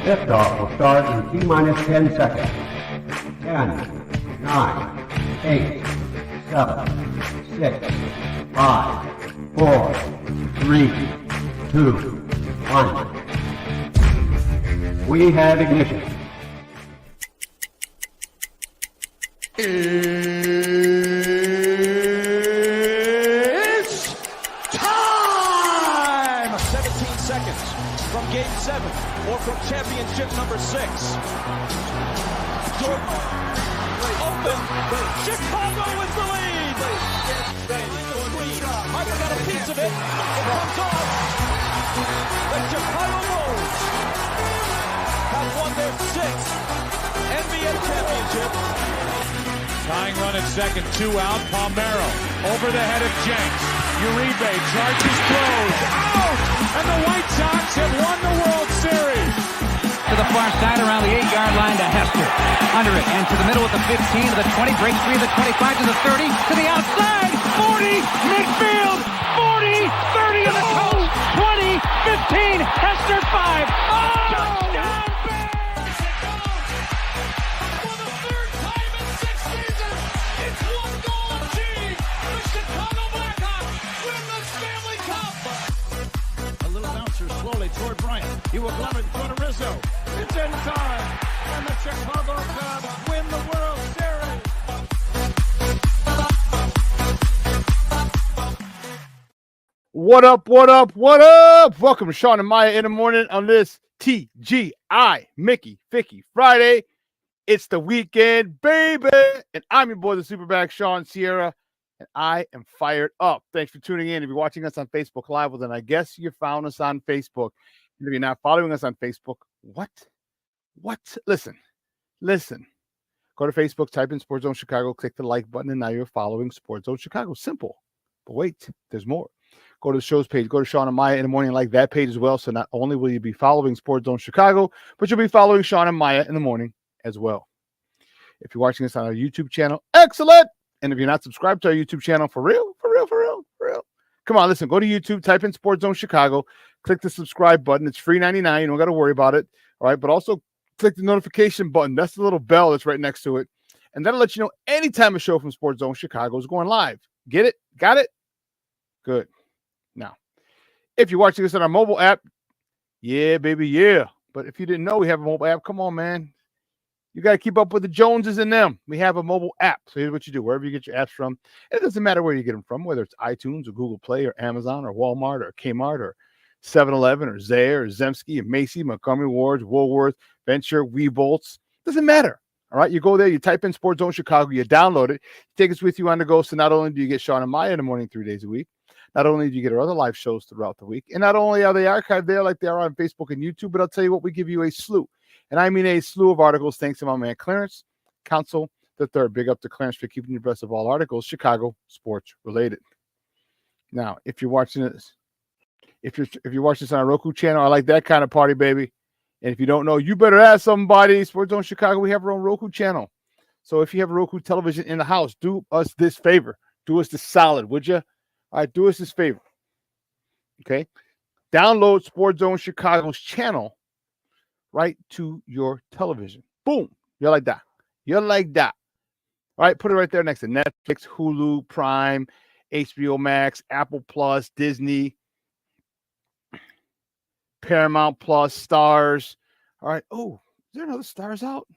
Liftoff will start in T-minus 10 seconds. 10, 9, 8, 7, 6, 5, 4, 3, 2, 1. We have ignition. It's time! 17 seconds from Game 7 or from championship number 6. Jordan open. Chicago with the lead. Michael got a piece of it. It comes off. The Chicago Bulls have won their 6th NBA championship. Tying run at second, 2 out. Palmero over the head of Jenks. Uribe charges, throws, out! And the White Sox have won the World Series. To the far side around the 8-yard line to Hester. Under it and to the middle with the 15 to the 20. Breaks free of the 25 to the 30. To the outside. 40. Midfield. 40. 30 to the coast. 20. 15. Hester 5. Oh! Touchdown! Slowly toward Bryant. He will glove it in front of Rizzo. It's in time. And the Chicago Cubs win the World Series. What up, what up, what up? Welcome to Shawn and Maya in the morning on this TGI Mickey Ficky Friday. It's the weekend, baby. And I'm your boy, the SuperBack, Shawn Sierra. And I am fired up. Thanks for tuning in. If you're watching us on Facebook Live, well, then I guess you found us on Facebook. And if you're not following us on Facebook, what? Listen. Go to Facebook, type in Sports Zone Chicago, click the like button, and now you're following Sports Zone Chicago. Simple. But wait, there's more. Go to the show's page. Go to Shawn and Maya in the morning, like that page as well. So not only will you be following Sports Zone Chicago, but you'll be following Shawn and Maya in the morning as well. If you're watching us on our YouTube channel, excellent. And if you're not subscribed to our YouTube channel, for real, come on, listen, go to YouTube, type in Sports Zone Chicago, click the subscribe button. It's free 99. You don't got to worry about it. All right. But also click the notification button. That's the little bell that's right next to it. And that'll let you know anytime a show from Sports Zone Chicago is going live. Get it? Got it? Good. Now, if you're watching us on our mobile app, yeah, baby, yeah. But if you didn't know we have a mobile app, come on, man. You got to keep up with the Joneses and them. We have a mobile app. So here's what you do. Wherever you get your apps from, it doesn't matter where you get them from, whether it's iTunes or Google Play or Amazon or Walmart or Kmart or 7-Eleven or Zayre or Zemsky and Macy, Montgomery Ward, Woolworth, Venture, Weebolts. Doesn't matter. All right. You go there, you type in Sports Zone Chicago, you download it, take us with you on the go. So not only do you get Shawn and Maya in the morning 3 days a week, not only do you get our other live shows throughout the week, and not only are they archived there like they are on Facebook and YouTube, but I'll tell you what, we give you a slew. And I mean a slew of articles thanks to my man Clarence Council III. Big up to Clarence for keeping you abreast of all articles Chicago sports related. Now, if you're watching this, if you're watching this on a Roku channel, I like that kind of party, baby. And if you don't know, you better ask somebody. Sports Zone Chicago, we have our own Roku channel. So if you have a Roku television in the house, do us this favor. Do us this solid, would you? All right, do us this favor. Okay? Download Sports Zone Chicago's channel right to your television. Boom. You're like that. All right, put it right there next to Netflix, Hulu, Prime, HBO Max, Apple Plus, Disney, Paramount Plus, Stars. All right. Oh, is there another Stars out?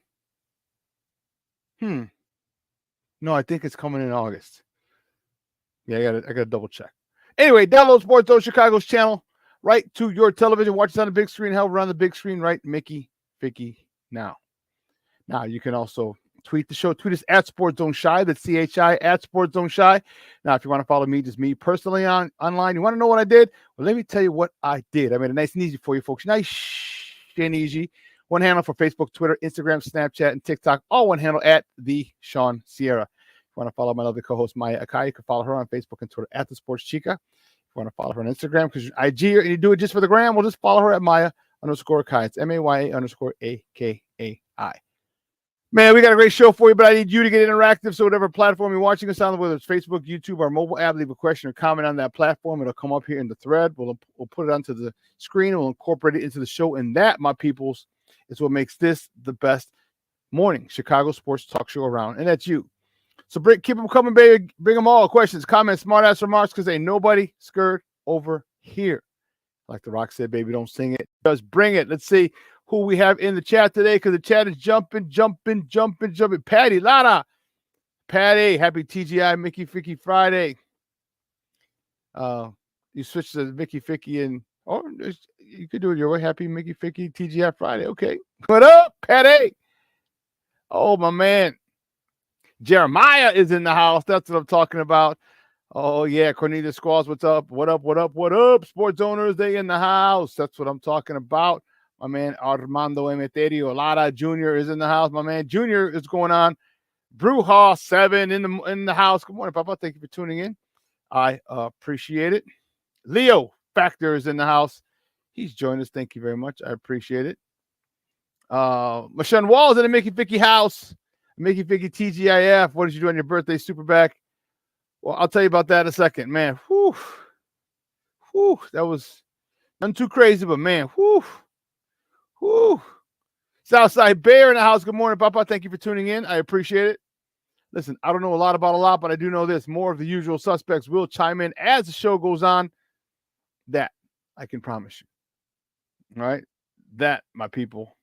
No, I think it's coming in August. Yeah, I gotta double check. Anyway, download Sports Zone Chicago's channel right to your television. Watch it on the big screen. However, on the big screen, right? Mickey, Ficky, now. Now, you can also tweet the show. Tweet us at Sports Zone Shy. That's CHI at Sports Zone Shy. Now, if you want to follow me, just me personally online, you want to know what I did? Well, let me tell you what I did. I made it nice and easy for you folks. Nice and easy. One handle for Facebook, Twitter, Instagram, Snapchat, and TikTok. All one handle at the Shawn Sierra. If you want to follow my lovely co-host, Maya Akai, you can follow her on Facebook and Twitter at the Sports Chica. If you want to follow her on Instagram because you're IG and you do it just for the gram, well, just follow her at Maya_Akai. It's MAYA_AKAI. Man, we got a great show for you, but I need you to get interactive. So whatever platform you're watching us on, whether it's Facebook, YouTube, or mobile app, leave a question or comment on that platform. It'll come up here in the thread. We'll put it onto the screen and we'll incorporate it into the show. And that, my peoples, It's what makes this the best morning Chicago sports talk show around, and that's you. So keep them coming, baby. Bring them all. Questions, comments, smart-ass remarks, because ain't nobody scared over here. Like The Rock said, baby, don't sing it. Just bring it. Let's see who we have in the chat today, because the chat is jumping. Patty, Lana. Patty, happy TGI Mickey Ficky Friday. You switched to Mickey Ficky and you could do it your way. Happy Mickey Ficky TGI Friday. Okay. What up, Patty? Oh, my man. Jeremiah is in the house. That's what I'm talking about. Oh, yeah. Cornelius Squalls, what's up? What up? Sports owners, they in the house. That's what I'm talking about. My man Armando Emeterio Lara Jr. is in the house. My man Junior is going on. Brewhaw 7 in the house. Good morning, Papa. Thank you for tuning in. I appreciate it. Leo Factor is in the house. He's joined us. Thank you very much. I appreciate it. Mashawn Walls in the Mickey Ficky house. Mickey Ficky TGIF. What did you do on your birthday, Superback? Well, I'll tell you about that in a second. Man, whew. That was nothing too crazy, but man, whew. Southside Bear in the house. Good morning, Papa. Thank you for tuning in. I appreciate it. Listen, I don't know a lot about a lot, but I do know this. More of the usual suspects will chime in as the show goes on. That I can promise you. All right? That, my people.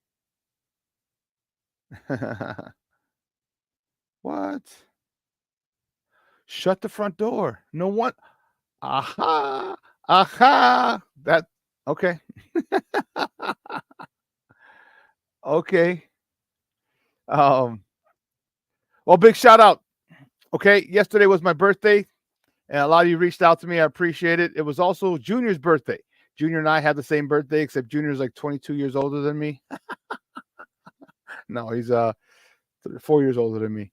What? Shut the front door. No one. Aha. That, okay. Okay. Well, big shout out. Okay. Yesterday was my birthday, and a lot of you reached out to me. I appreciate it. It was also Junior's birthday. Junior and I had the same birthday, except Junior's like 22 years older than me. No, he's 4 years older than me.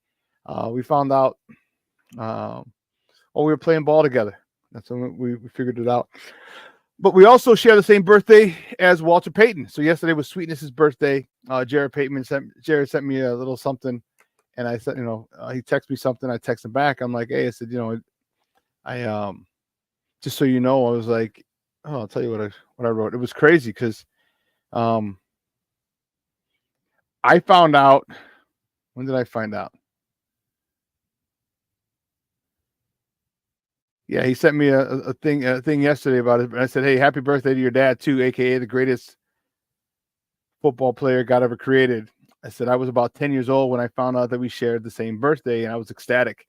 We found out we were playing ball together. That's when we figured it out. But we also share the same birthday as Walter Payton. So yesterday was Sweetness's birthday. Jared sent me a little something, and I said, he texted me something. I texted him back. I'm like, hey, I said, I just so you know, I was like, oh, I'll tell you what I wrote. It was crazy because I found out. When did I find out? Yeah, he sent me a thing yesterday about it. And I said, hey, happy birthday to your dad too, aka the greatest football player God ever created. I said I was about 10 years old when I found out that we shared the same birthday, and I was ecstatic.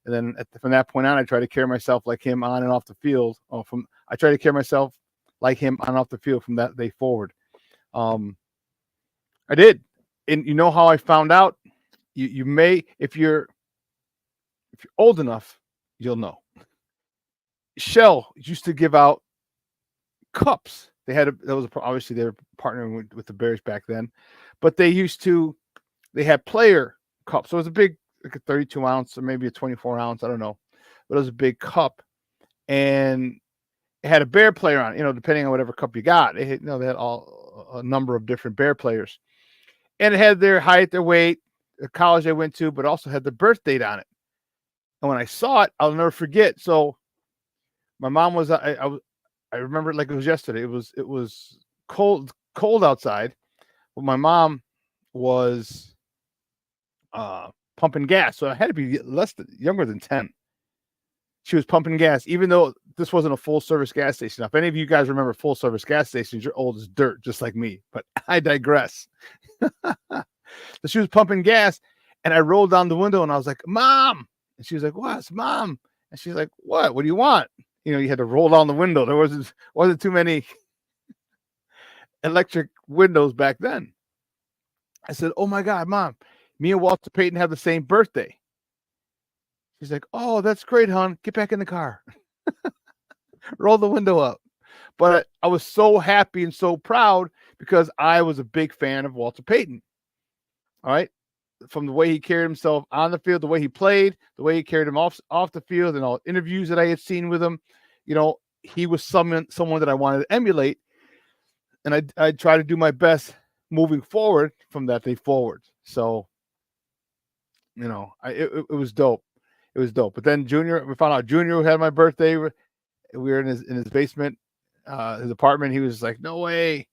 And then from that point on, I tried to carry myself like him on and off the field. I tried to carry myself like him on and off the field from that day forward. I did. And you know how I found out? You may, if you're old enough, you'll know. Shell used to give out cups. Obviously they were partnering with the Bears back then, but they had player cups. So it was a big, like a 32 ounce or maybe a 24 ounce. I don't know, but it was a big cup, and it had a Bear player on it, depending on whatever cup you got. They had a number of different Bear players, and it had their height, their weight, the college they went to, but also had the birth date on it. And when I saw it, I'll never forget. So my mom was, I remember it like it was yesterday. It was cold outside, but my mom was pumping gas. So I had to be younger than 10. She was pumping gas, even though this wasn't a full service gas station. Now, if any of you guys remember full service gas stations, you're old as dirt, just like me, but I digress. So she was pumping gas, and I rolled down the window and I was like, Mom. And she was like, What, Mom? And she's like, What do you want? You had to roll down the window. There wasn't too many electric windows back then. I said, oh my God, Mom, me and Walter Payton have the same birthday. She's like, oh, that's great, hon. Get back in the car. Roll the window up. But I was so happy and so proud because I was a big fan of Walter Payton. All right. From the way he carried himself on the field, the way he played, the way he carried him off the field, and all interviews that I had seen with him, he was someone that I wanted to emulate. And I try to do my best moving forward from that day forward. So, it was dope. It was dope. But then we found out Junior had my birthday. We were in his basement, his apartment. He was like, no way.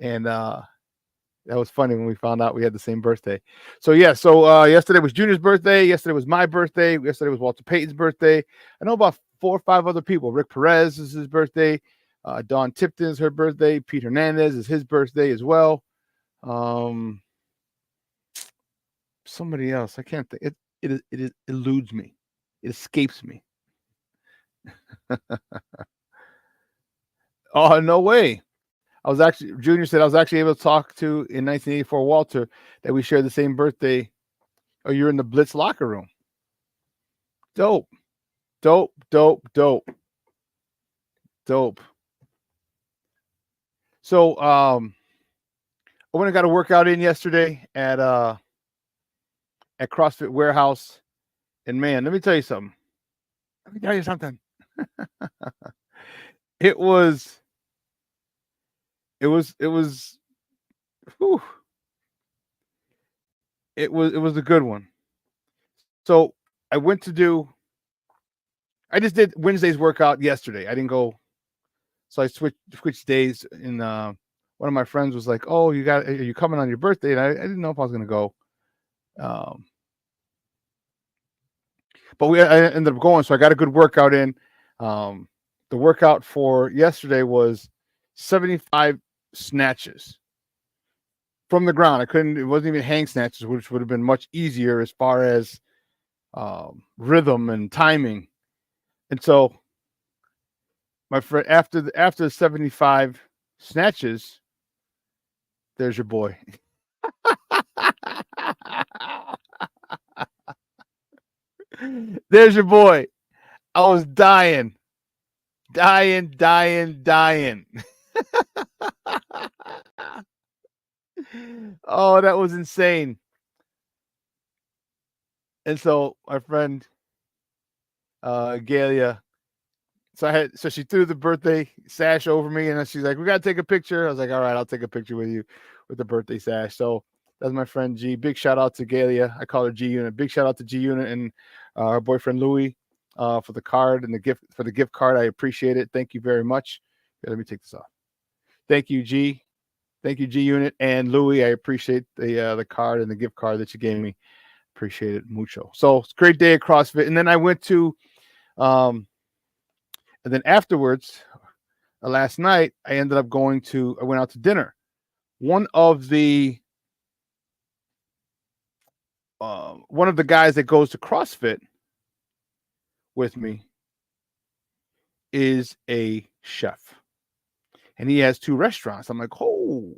And That was funny when we found out we had the same birthday. So yeah, so yesterday was Junior's birthday. Yesterday was my birthday. Yesterday was Walter Payton's birthday. I know about 4 or 5 other people. Rick Perez is his birthday. Dawn Tipton is her birthday. Pete Hernandez is his birthday as well. Somebody else. I can't think. It eludes me. It escapes me. Oh, no way. Junior said I was actually able to talk to in 1984 Walter that we shared the same birthday. Oh, you're in the Blitz locker room. Dope. Dope. So I went and got a workout in yesterday at CrossFit Warehouse. And man, let me tell you something. It was whew. It was a good one. So I just did Wednesday's workout yesterday. I didn't go, so I switched days. And one of my friends was like, "Oh, are you coming on your birthday?" And I didn't know if I was gonna go. But I ended up going, so I got a good workout in. The workout for yesterday was 75 snatches from the ground. It wasn't even hang snatches, which would have been much easier as far as rhythm and timing. And so my friend, after 75 snatches, there's your boy. There's your boy. I was dying. Oh, that was insane. And so my friend Galia, so she threw the birthday sash over me, and then she's like, "We gotta take a picture." I was like, "All right, I'll take a picture with you with the birthday sash." So that's my friend G. Big shout out to Galia. I call her G Unit. Big shout out to G Unit and her boyfriend Louis for the card and the gift card. I appreciate it. Thank you very much. Here, let me take this off. Thank you, G. Thank you, G Unit and Louis. I appreciate the card and the gift card that you gave me. Appreciate it mucho. So it's a great day at CrossFit. And then I went to and then afterwards, last night, I went out to dinner. One of the guys that goes to CrossFit with me is a chef, and he has 2 restaurants. I'm like, oh,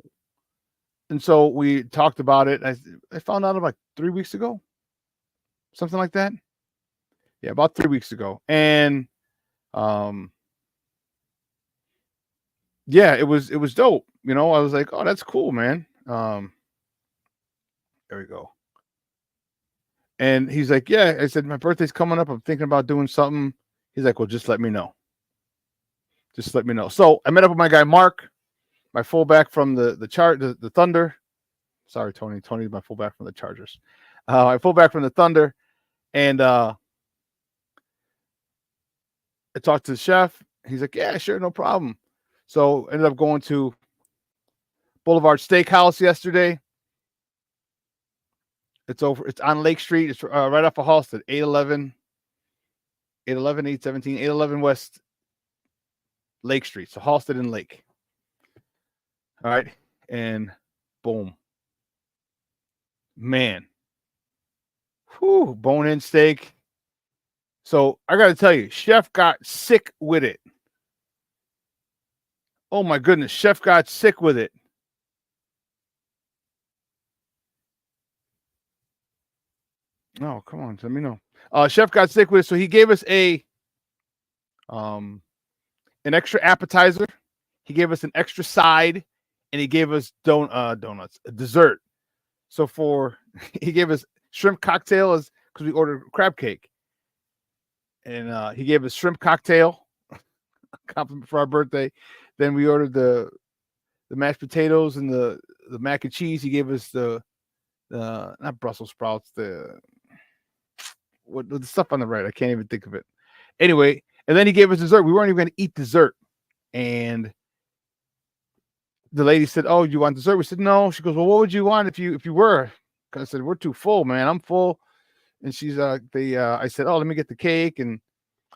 and so we talked about it. I found out about 3 weeks ago, something like that. Yeah, about 3 weeks ago, and yeah, it was dope. I was like, oh, that's cool, man. There we go. And he's like, yeah. I said, my birthday's coming up. I'm thinking about doing something. He's like, well, just let me know. Just let me know. So I met up with my guy Mark, my fullback from the Thunder. Sorry, Tony. Tony's my fullback from the Chargers. My fullback from the Thunder, and I talked to the chef. He's like, yeah, sure, no problem. So ended up going to Boulevard Steakhouse yesterday. It's on Lake Street. It's right off of Halsted, 811 West Lake Street. So Halsted and Lake. All right. And boom. Man. Whew, bone-in steak. So I got to tell you, chef got sick with it. Oh my goodness, chef got sick with it. Oh, come on, let me know. Chef got sick with it, so he gave us an extra appetizer. He gave us an extra side, and he gave us donuts, a dessert. So he gave us shrimp cocktail because we ordered crab cake, and he gave us shrimp cocktail compliment for our birthday. Then we ordered the mashed potatoes and the mac and cheese. He gave us the not Brussels sprouts, the stuff on the right. I can't even think of it. Anyway, and then he gave us dessert. We weren't even going to eat dessert. And the lady said, "Oh, you want dessert?" We said, "No." She goes, "Well, what would you want if you were?" I said, "We're too full, man. I'm full." And she's I said, "Oh, let me get the cake." And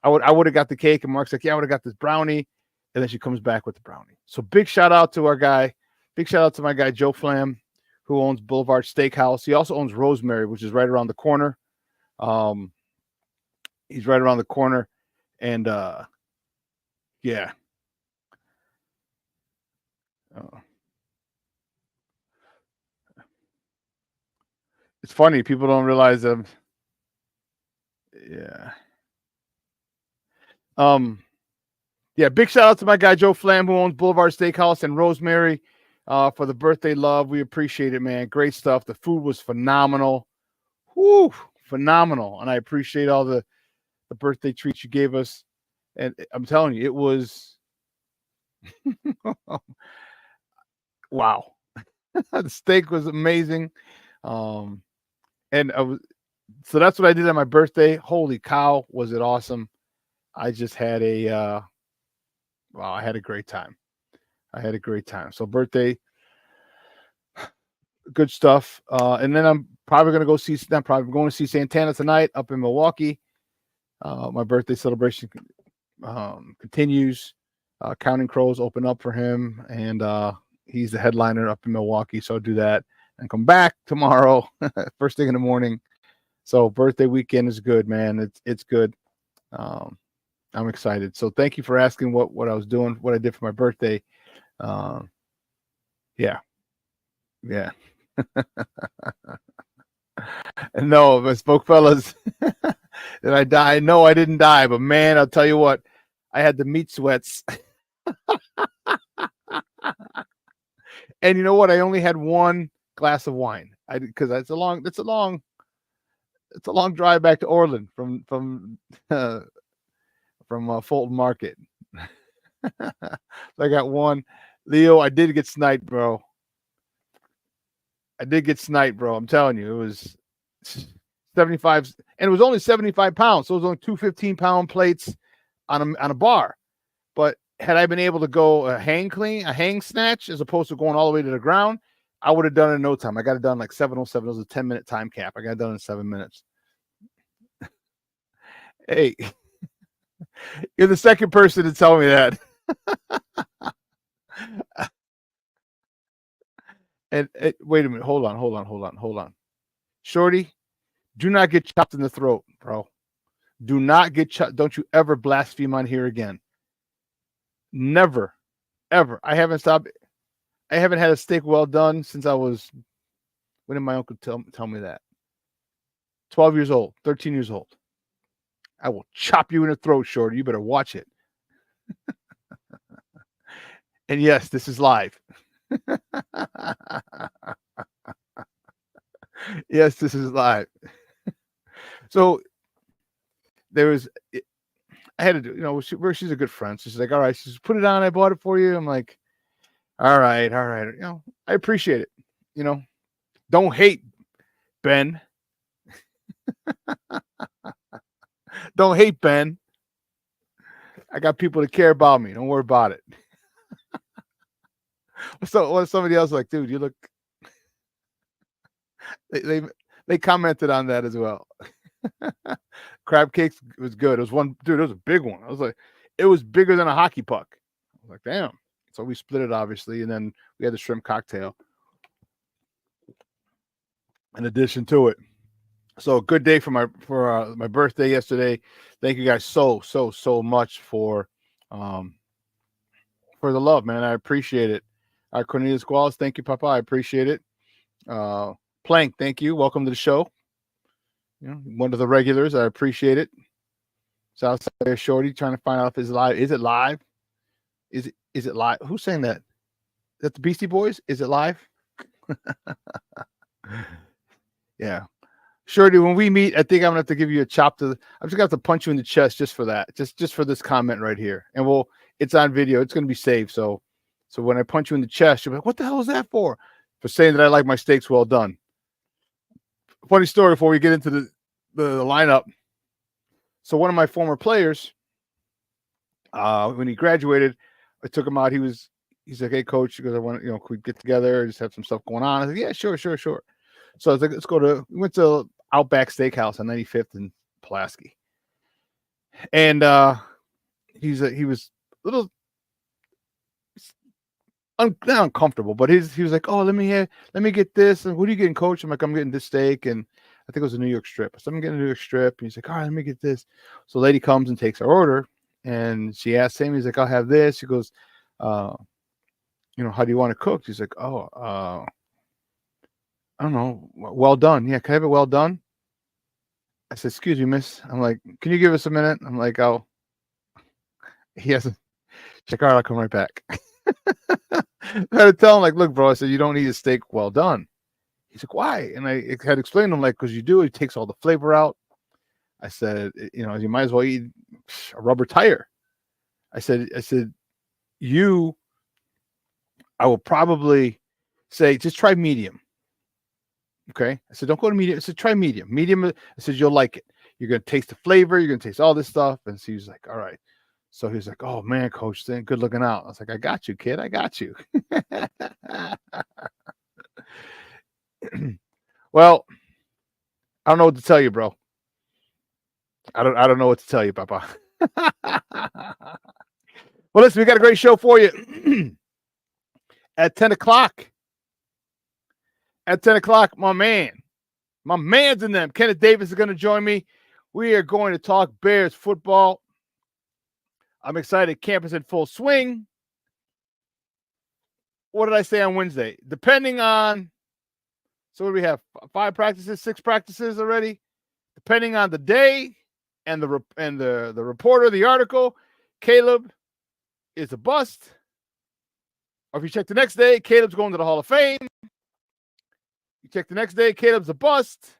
I would have got the cake. And Mark's like, "Yeah, I would have got this brownie." And then she comes back with the brownie. So big shout out to our guy. Big shout out to my guy Joe Flam, who owns Boulevard Steakhouse. He also owns Rosemary, which is right around the corner. He's right around the corner, and yeah. It's funny, people don't realize yeah. Yeah, big shout out to my guy Joe Flam, who owns Boulevard Steakhouse, and Rosemary for the birthday love. We appreciate it, man. Great stuff. The food was phenomenal. Whoo, phenomenal. And I appreciate all the birthday treats you gave us. And I'm telling you, it was wow. The steak was amazing. So that's what I did on my birthday. Holy cow, was it awesome. I just had I had a great time. So birthday, good stuff. And then I'm probably going to see Santana tonight up in Milwaukee. My birthday celebration continues. Counting Crows open up for him, and he's the headliner up in Milwaukee. So I'll do that and come back tomorrow, first thing in the morning. So birthday weekend is good, man. It's good. I'm excited. So thank you for asking what I was doing, what I did for my birthday. Yeah. And no, but spoke fellas, did I die? No, I didn't die. But man, I'll tell you what, I had the meat sweats. And you know what? I only had one glass of wine. Because it's a long drive back to Orland from Fulton Market. So I got one. Leo, I did get sniped, bro. I'm telling you, it was 75, and it was only 75 pounds. So it was only 2 15-pound plates on a bar. But had I been able to go a hang snatch, as opposed to going all the way to the ground, I would have done it in no time. I got it done like 7:07. It was a 10-minute time cap. I got it done in 7 minutes. Hey, you're the second person to tell me that. And wait a minute. Hold on. Shorty, do not get chopped in the throat, bro. Do not get chopped. Don't you ever blaspheme on here again. Never, ever. I haven't had a steak well done since I was, when did my uncle tell me that? 12 years old, 13 years old. I will chop you in the throat, Shorty. You better watch it. And yes, this is live. Yes, this is live. So I had to do, she's a good friend. So she's like, all right, she's put it on. I bought it for you. I'm like, all right. I appreciate it. Don't hate, Ben. Don't hate, Ben. I got people that care about me. Don't worry about it. So what somebody else like, dude, you look. They commented on that as well. Crab cakes was good. It was one, dude. It was a big one. I was like, it was bigger than a hockey puck. I was like, damn. So we split it, obviously, and then we had the shrimp cocktail in addition to it. So a good day for my birthday yesterday. Thank you guys so much for the love, man. I appreciate it. Cornelius Guales, thank you, Papa. I appreciate it. Plank, thank you. Welcome to the show. One of the regulars. I appreciate it. Southside there, Shorty, trying to find out if it's live. Is it live? Is it live? Who's saying that? Is that the Beastie Boys? Is it live? Yeah. Shorty, when we meet, I think I'm gonna have to give you a chop I'm just gonna have to punch you in the chest just for that. Just for this comment right here. And it's on video. It's gonna be saved. So when I punch you in the chest, you'll be like, what the hell is that for? For saying that I like my steaks well done. Funny story before we get into the lineup. So one of my former players, when he graduated, I took him out. He he's like, hey, coach, he goes, I want, could we get together, just have some stuff going on? I was like, yeah, sure. So I was like, we went to Outback Steakhouse on 95th and Pulaski. And he was a little not uncomfortable, but he was like, oh, let me get this. And what are you getting, coach? I'm like, I'm getting this steak. And I think it was a New York strip. So I'm getting a New York strip. And he's like, all right, let me get this. So the lady comes and takes our order. And she asks him, he's like, I'll have this. She goes, how do you want it cooked? He's like, I don't know. Well done. Yeah, can I have it well done? I said, excuse me, miss. I'm like, can you give us a minute? I'm like, he hasn't. Check out, I'll come right back. I had to tell him, like, look, bro, I said, you don't need a steak well done. He's like, why? And I had to explain to him, like, because you do, it takes all the flavor out. I said, you might as well eat a rubber tire. I said, I will probably say, just try medium. Okay. I said, don't go to medium. I said, try medium. Medium, I said, you'll like it. You're going to taste the flavor. You're going to taste all this stuff. And so he was like, all right. So he was like, oh, man, coach, good looking out. I was like, I got you, kid. I got you. Well, I don't know what to tell you, bro. I don't know what to tell you, Papa. Well, listen, we got a great show for you. At 10 o'clock. At 10 o'clock, my man's in them. Kenneth Davis is going to join me. We are going to talk Bears football. I'm excited. Camp is in full swing. What did I say on Wednesday? Depending on, so what do we have? 5 practices, 6 practices already? Depending on the day and the reporter, the article, Caleb is a bust. Or if you check the next day, Caleb's going to the Hall of Fame. You check the next day, Caleb's a bust.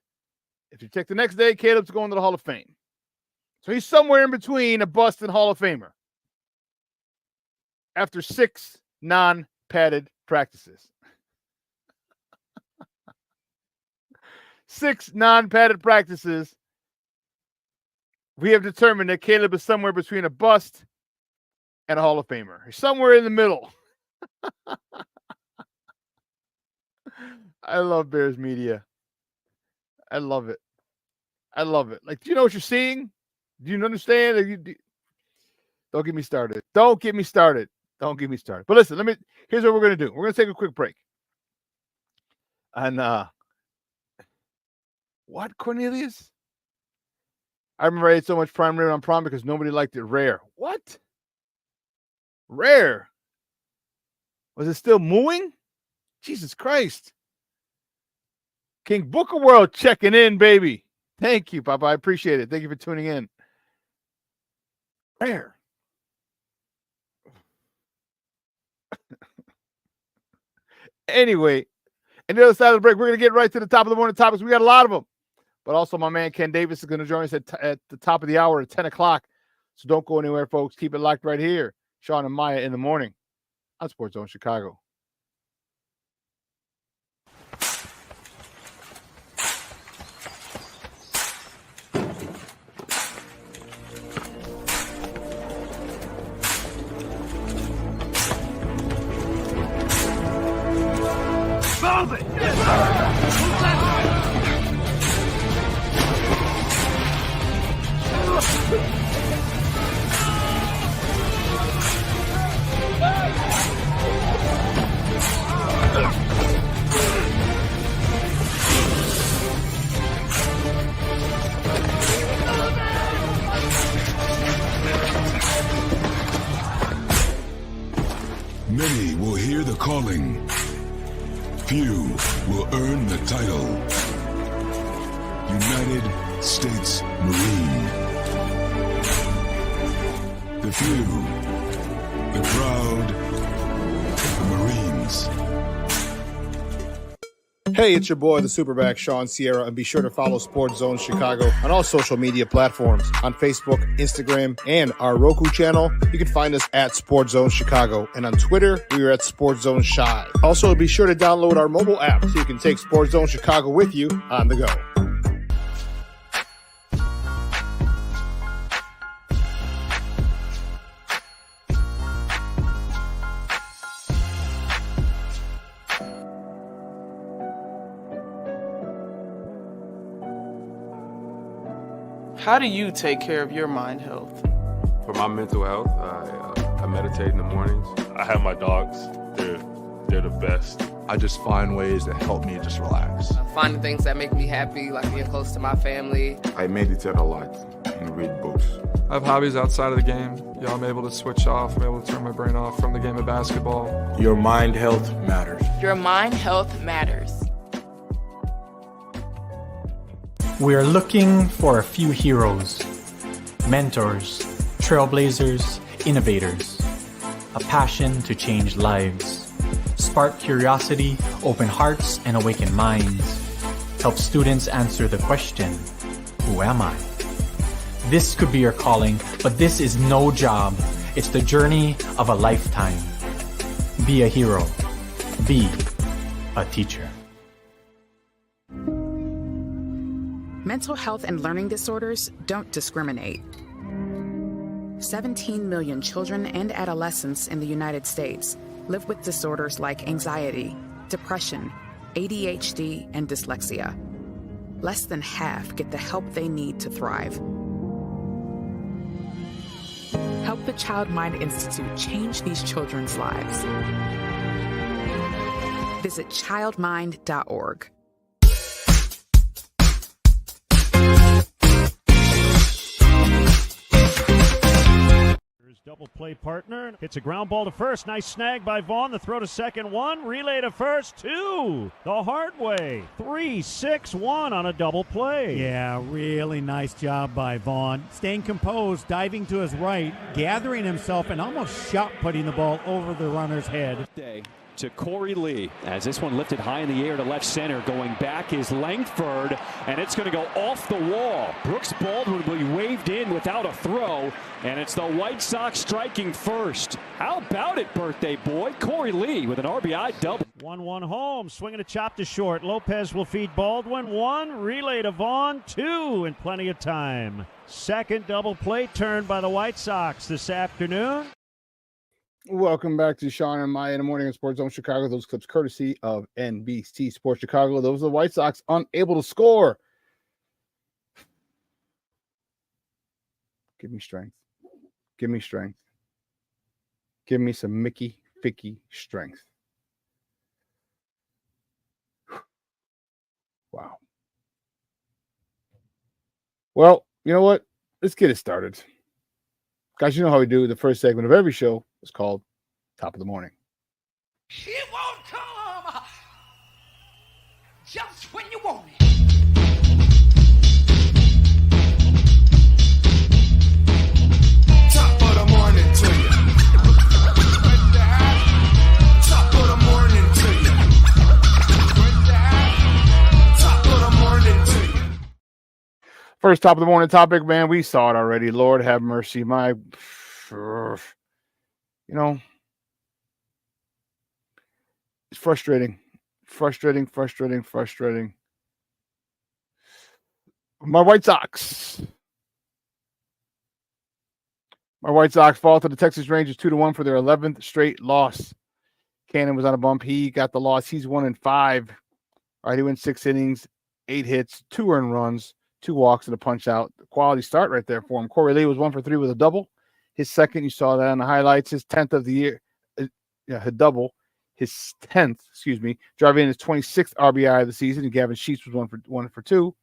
If you check the next day, Caleb's going to the Hall of Fame. So he's somewhere in between a bust and Hall of Famer after 6 non-padded practices. 6 non-padded practices. We have determined that Caleb is somewhere between a bust and a Hall of Famer. He's somewhere in the middle. I love Bears media. I love it. Like, do you know what you're seeing? Do you understand? Don't get me started. But listen, here's what we're going to do. We're going to take a quick break. And what, Cornelius? I remember I ate so much prime rib on prom because nobody liked it rare. What? Rare? Was it still mooing? Jesus Christ. King Booker World checking in, baby. Thank you, Papa. I appreciate it. Thank you for tuning in. Rare. Anyway, on the other side of the break, we're going to get right to the top of the morning topics. We got a lot of them. But also, my man Ken Davis is going to join us at the top of the hour at 10 o'clock. So don't go anywhere, folks. Keep it locked right here. Shawn and Maya in the morning on Sports Zone Chicago. Many will hear the calling. Few will earn the title. United States Marine. The few, the proud, the Marines. Hey, it's your boy, the SuperBack, Shawn Sierra, and be sure to follow Sports Zone Chicago on all social media platforms, on Facebook, Instagram, and our Roku channel. You can find us at Sports Zone Chicago, and on Twitter, we are at Sports Zone Shy. Also, be sure to download our mobile app so you can take Sports Zone Chicago with you on the go. How do you take care of your mind health? For my mental health, I meditate in the mornings. I have my dogs. They're the best. I just find ways that help me just relax. Finding things that make me happy, like being close to my family. I meditate a lot and read books. I have hobbies outside of the game. I'm able to switch off. I'm able to turn my brain off from the game of basketball. Your mind health matters. Your mind health matters. We are looking for a few heroes, mentors, trailblazers, innovators. A passion to change lives. Spark curiosity, open hearts, and awaken minds. Help students answer the question, who am I? This could be your calling, but this is no job. It's the journey of a lifetime. Be a hero. Be a teacher. Mental health and learning disorders don't discriminate. 17 million children and adolescents in the United States live with disorders like anxiety, depression, ADHD, and dyslexia. Less than half get the help they need to thrive. Help the Child Mind Institute change these children's lives. Visit childmind.org. Double play partner. Hits a ground ball to first. Nice snag by Vaughn. The throw to second. One. Relay to first. Two. The hard way. 3-6-1 on a double play. Yeah, really nice job by Vaughn. Staying composed, diving to his right, gathering himself, and almost shot putting the ball over the runner's head. To Corey Lee as this one lifted high in the air to left center. Going back is Langford, and it's going to go off the wall. Brooks Baldwin will be waved in without a throw, and it's the White Sox striking first. How about it, birthday boy? Corey Lee with an RBI double. 1-1 home, swinging a chop to short. Lopez will feed Baldwin. One, relay to Vaughn. Two, and plenty of time. Second double play turn by the White Sox this afternoon. Welcome back to Shawn and Maya in the morning in Sports Zone Chicago. Those clips courtesy of NBC Sports Chicago. Those are the White Sox unable to score. Give me strength. Give me strength. Give me some Mickey Ficky strength. Wow. Well, you know what? Let's get it started. Guys, you know how we do. The first segment of every show is called Top of the Morning. It won't come just when you want it. Top of the morning to you. Top of the morning to you. Top of the morning to you. First top of the morning topic, man. We saw it already. Lord have mercy. It's frustrating. Frustrating. My White Sox fall to the Texas Rangers 2-1 for their 11th straight loss. Cannon was on a bump. He got the loss. He's 1-5. All right, he went 6 innings, 8 hits, 2 earned runs, 2 walks, and a punch out. Quality start right there for him. Corey Lee was 1 for 3 with a double. His second, you saw that on the highlights, his 10th of the year. A double. His 10th, driving in his 26th RBI of the season. And Gavin Sheets was 1 for 2.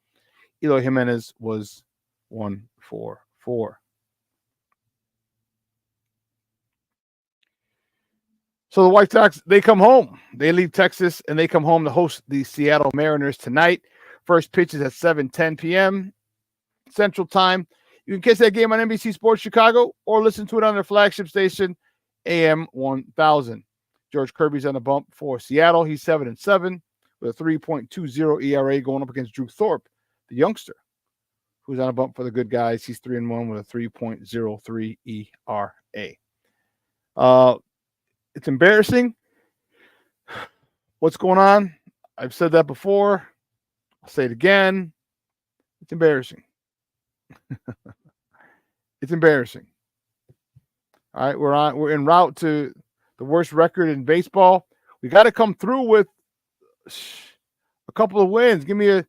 Eloy Jimenez was 1 for 4. So the White Sox, they come home. They leave Texas, and they come home to host the Seattle Mariners tonight. First pitch is at 7:10 p.m. Central Time. You can catch that game on NBC Sports Chicago or listen to it on their flagship station, AM 1000. George Kirby's on the bump for Seattle. He's 7-7 with a 3.20 ERA going up against Drew Thorpe, the youngster, who's on a bump for the good guys. He's 3-1 with a 3.03 ERA. It's embarrassing what's going on. I've said that before. I'll say it again. It's embarrassing. It's embarrassing. All right, we're en route to the worst record in baseball. We got to come through with a couple of wins. Give me a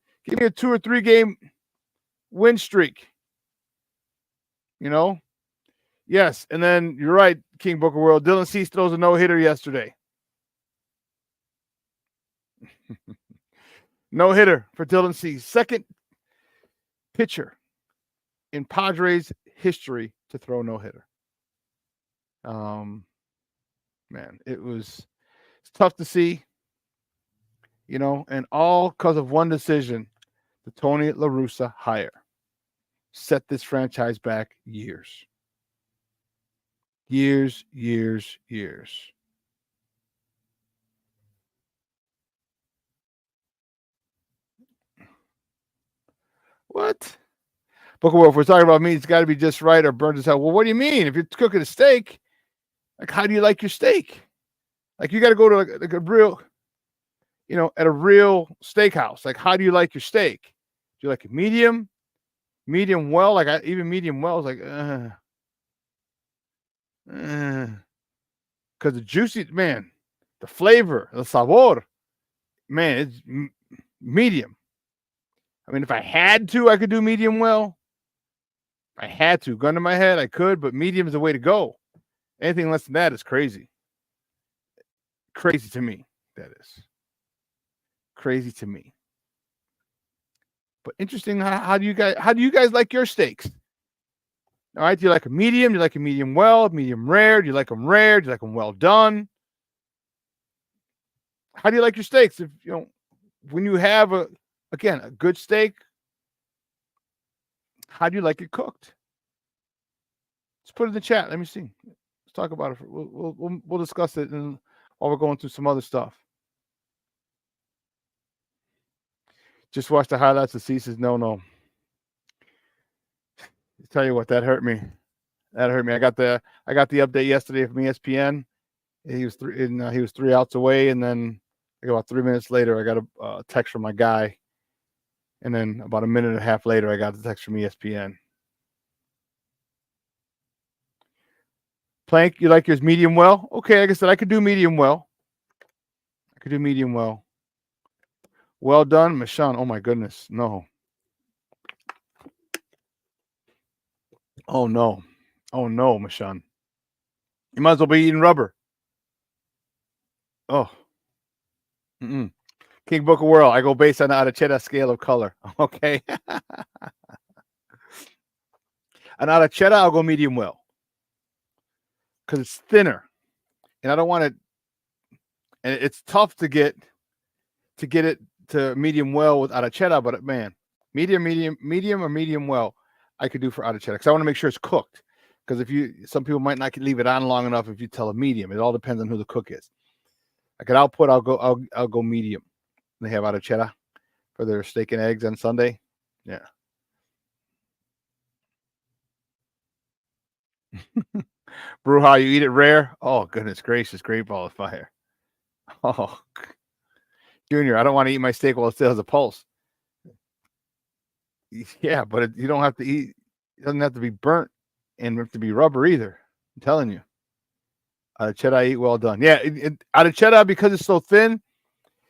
2 or 3 game win streak. You know? Yes. And then you're right, King Booker World. Dylan Cease throws a no-hitter yesterday. No-hitter for Dylan Cease. Second pitcher in Padres history to throw no-hitter. Man, it's tough to see, and all because of one decision, the Tony La Russa hire set this franchise back years. Years. What? Booker Wolf, we're talking about meat. It's got to be just right or burnt as hell. Well, what do you mean? If you're cooking a steak, like, how do you like your steak? Like, you got to go to like a real, at a real steakhouse. Like, how do you like your steak? Do you like it medium well? Like, even medium well is like, because the juicy, man, the flavor, the sabor, man, it's medium. I mean, if I had to, I could do medium well. If I had to, gun to my head, I could, but medium is the way to go. Anything less than that is crazy. Crazy to me, that is. Crazy to me. But interesting, how do you guys like your steaks? All right, do you like a medium? Do you like a medium well, medium rare? Do you like them rare? Do you like them well done? How do you like your steaks? If when you have a good steak, how do you like it cooked? Let's put it in the chat. Let me see. Let's talk about it. We'll discuss it while we're going through some other stuff. Just watch the highlights of Cease's no. Tell you what, that hurt me. That hurt me. I got the update yesterday from ESPN. He was 3 outs away, and then about 3 minutes later, I got a text from my guy, and then about a minute and a half later, I got the text from ESPN. Plank, you like yours medium well? Okay, like I said, I could do medium well. Well done, Michon. Oh my goodness, no. Oh no, Michon. You might as well be eating rubber. Oh. King Booker World. I go based on the Aracheta scale of color. Okay. An Aracheta, I'll go medium well. Because it's thinner. And I don't want it. And it's tough to get it to medium well with Aracheta, but man, medium or medium well, I could do for Aracheta. Because I want to make sure it's cooked. Because some people might not leave it on long enough if you tell a medium. It all depends on who the cook is. Like an output, I'll go medium. They have Aracheta for their steak and eggs on Sunday. Yeah. Bruja, you eat it rare? Oh, goodness gracious, great ball of fire. Oh, Junior, I don't want to eat my steak while it still has a pulse. Yeah, but you don't have to eat. It doesn't have to be burnt and have to be rubber either. I'm telling you. Aracheta, I eat well done. Yeah, Aracheta, because it's so thin,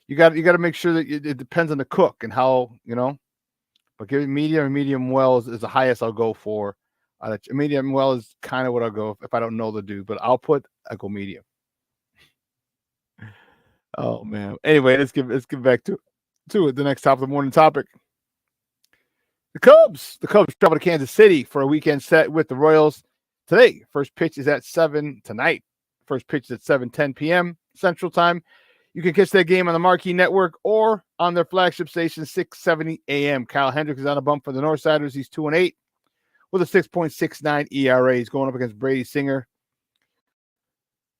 you got to make sure that it depends on the cook and how, But give it medium or medium well is the highest I'll go for. Medium well is kind of what I'll go if I don't know the dude, but I go medium. Oh man. Anyway, let's get back to it. The next top of the morning topic. The Cubs travel to Kansas City for a weekend set with the Royals today. First pitch is at 7 tonight. First pitch is at 7:10 p.m. Central Time. You can catch that game on the Marquee Network or on their flagship station, 6:70 a.m. Kyle Hendricks is on a bump for the Northsiders. He's 2-8 with a 6.69 ERA. He's going up against Brady Singer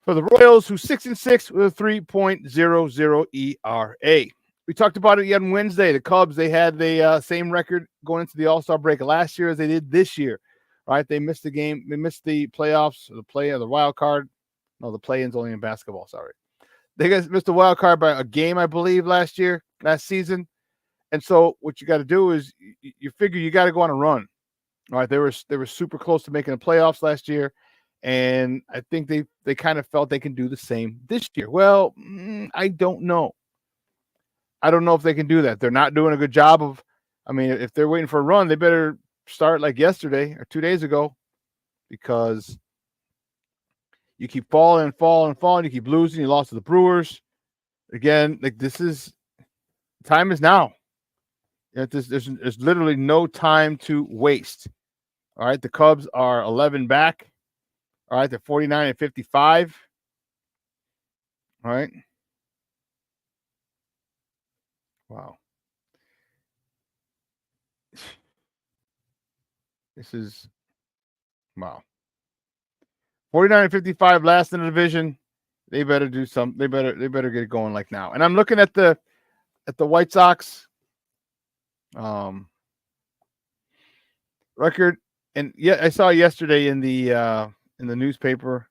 for the Royals, who's 6-6 with a 3.00 ERA. We talked about it on Wednesday. The Cubs, they had the same record going into the All-Star break last year as they did this year. Right? They missed the game. They missed the playoffs, the wild card. No, the play-in's only in basketball. Sorry. They missed the wild card by a game, I believe, last season. And so what you got to do is you figure you got to go on a run. All right, they were super close to making the playoffs last year, and I think they kind of felt they can do the same this year. Well, I don't know. I don't know if they can do that. They're not doing a good job of. I mean, if they're waiting for a run, they better start like yesterday or 2 days ago. because you keep falling. You keep losing. You lost to the Brewers. Again, like time is now. There's literally no time to waste. All right, the Cubs are 11 back. All right, they're 49-55. All right. Wow. This is wow. 49-55, last in the division. They better do something. They better get it going like now. And I'm looking at the White Sox record, and I saw yesterday in the newspaper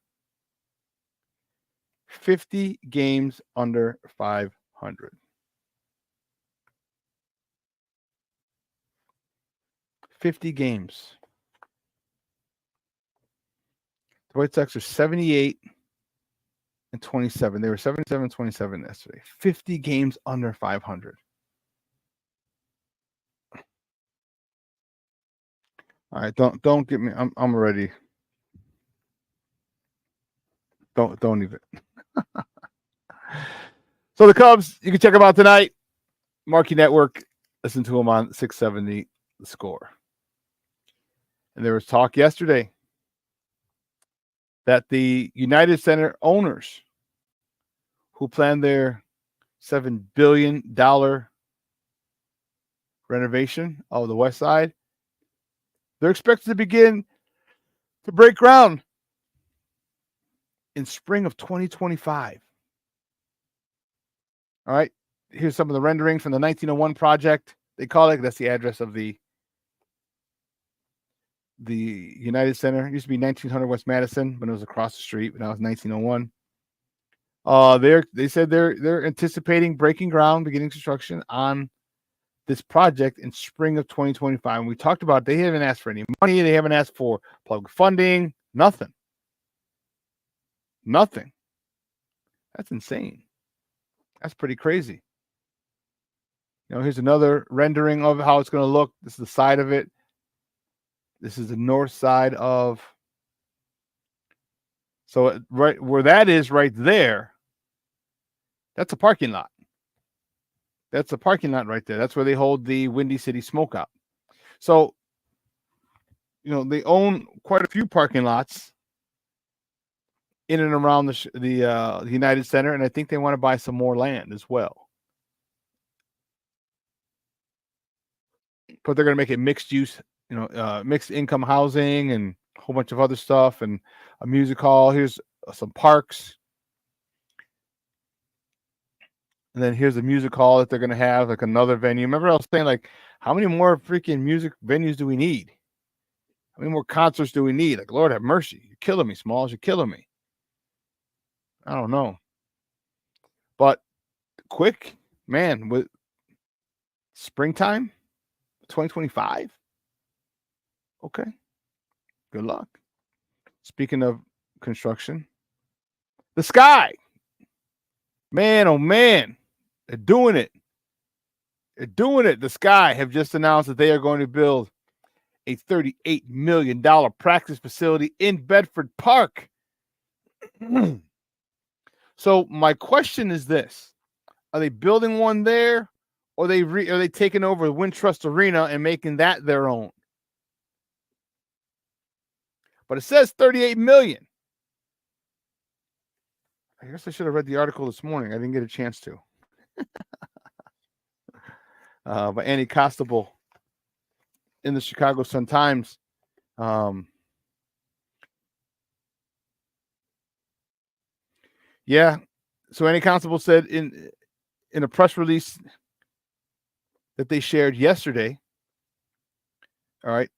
50 games under 500. 50 games. The White Sox are 78-27. They were 77-27 yesterday. 50 games under 500. All right, don't get me. I'm ready. Don't even. So the Cubs, you can check them out tonight. Marquee Network. Listen to them on 670 The Score. And there was talk yesterday that the United Center owners, who planned their $7 billion renovation of the West Side, they're expected to begin to break ground in spring of 2025. All right, here's some of the renderings from the 1901 project. They call it. That's the address of the United Center. It used to be 1900 West Madison, but it was across the street. But now it's 1901. They said they're anticipating breaking ground, beginning construction on this project in spring of 2025. And we talked about they haven't asked for any money. They haven't asked for public funding. Nothing. That's insane. That's pretty crazy. Here's another rendering of how it's going to look. This is the side of it. This is the north side of. So right where that is right there, that's a parking lot. That's a parking lot right there. That's where they hold the Windy City Smokeout. So, they own quite a few parking lots in and around the United Center, and I think they want to buy some more land as well. But they're going to make it mixed use, mixed income housing and a whole bunch of other stuff, and a music hall. Here's some parks. And then here's a music hall that they're going to have, like another venue. Remember I was saying, like, how many more freaking music venues do we need? How many more concerts do we need? Like, Lord have mercy. You're killing me, Smalls. You're killing me. I don't know. But quick, man, with springtime, 2025. Okay. Good luck. Speaking of construction, the Sky. Man, oh man, they're doing it. The Sky have just announced that they are going to build a $38 million practice facility in Bedford Park. So my question is this: are they building one there, or are they taking over the Wintrust Arena and making that their own? But it says $38 million. I guess I should have read the article this morning. I didn't get a chance to. By Annie Costable in the Chicago Sun-Times. Yeah. So Annie Constable said in a press release that they shared yesterday, all right,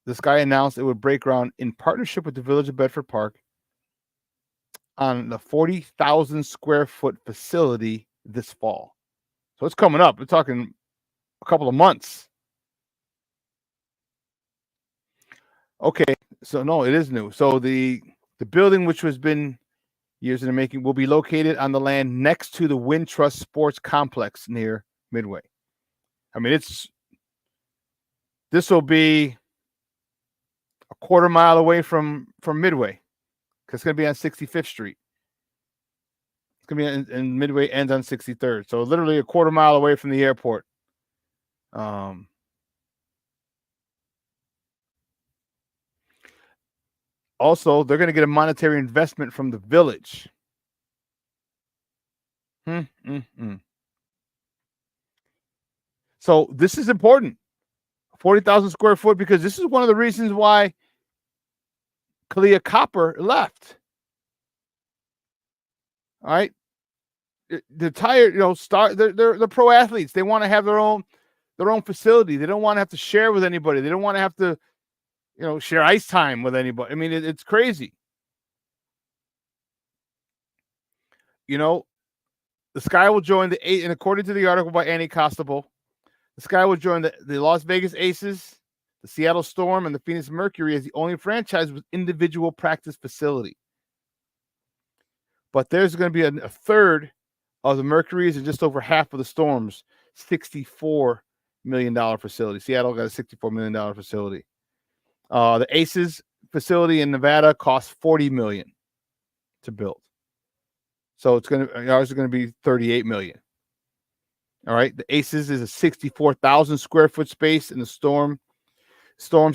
the Sky announced it would break ground in partnership with the Village of Bedford Park on the 40,000 square foot facility this fall. So it's coming up. We're talking a couple of months. Okay. So no, it is new. So the building, which has been years in the making, will be located on the land next to the Wintrust Sports Complex near Midway. I mean, this will be a quarter mile away from Midway, because it's going to be on 65th Street. It's going to be in Midway ends on 63rd. So literally a quarter mile away from the airport. Also, they're going to get a monetary investment from the village. So this is important. 40,000 square foot, because this is one of the reasons why Kalia Copper left. All right. They're tired, they're pro athletes. They want to have their own facility. They don't want to have to share with anybody. They don't want to have to, share ice time with anybody. I mean, it's crazy. The Sky will join the 8, and according to the article by Annie Costable, the Sky will join the Las Vegas Aces, the Seattle Storm, and the Phoenix Mercury as the only franchise with individual practice facility. But there's going to be a third of the Mercury's and just over half of the Storm's $64 million facility. Seattle got a $64 million facility. The Aces facility in Nevada costs $40 million to build. So ours is going to be $38 million. All right. The Aces is a 64,000 square foot space, and the Storms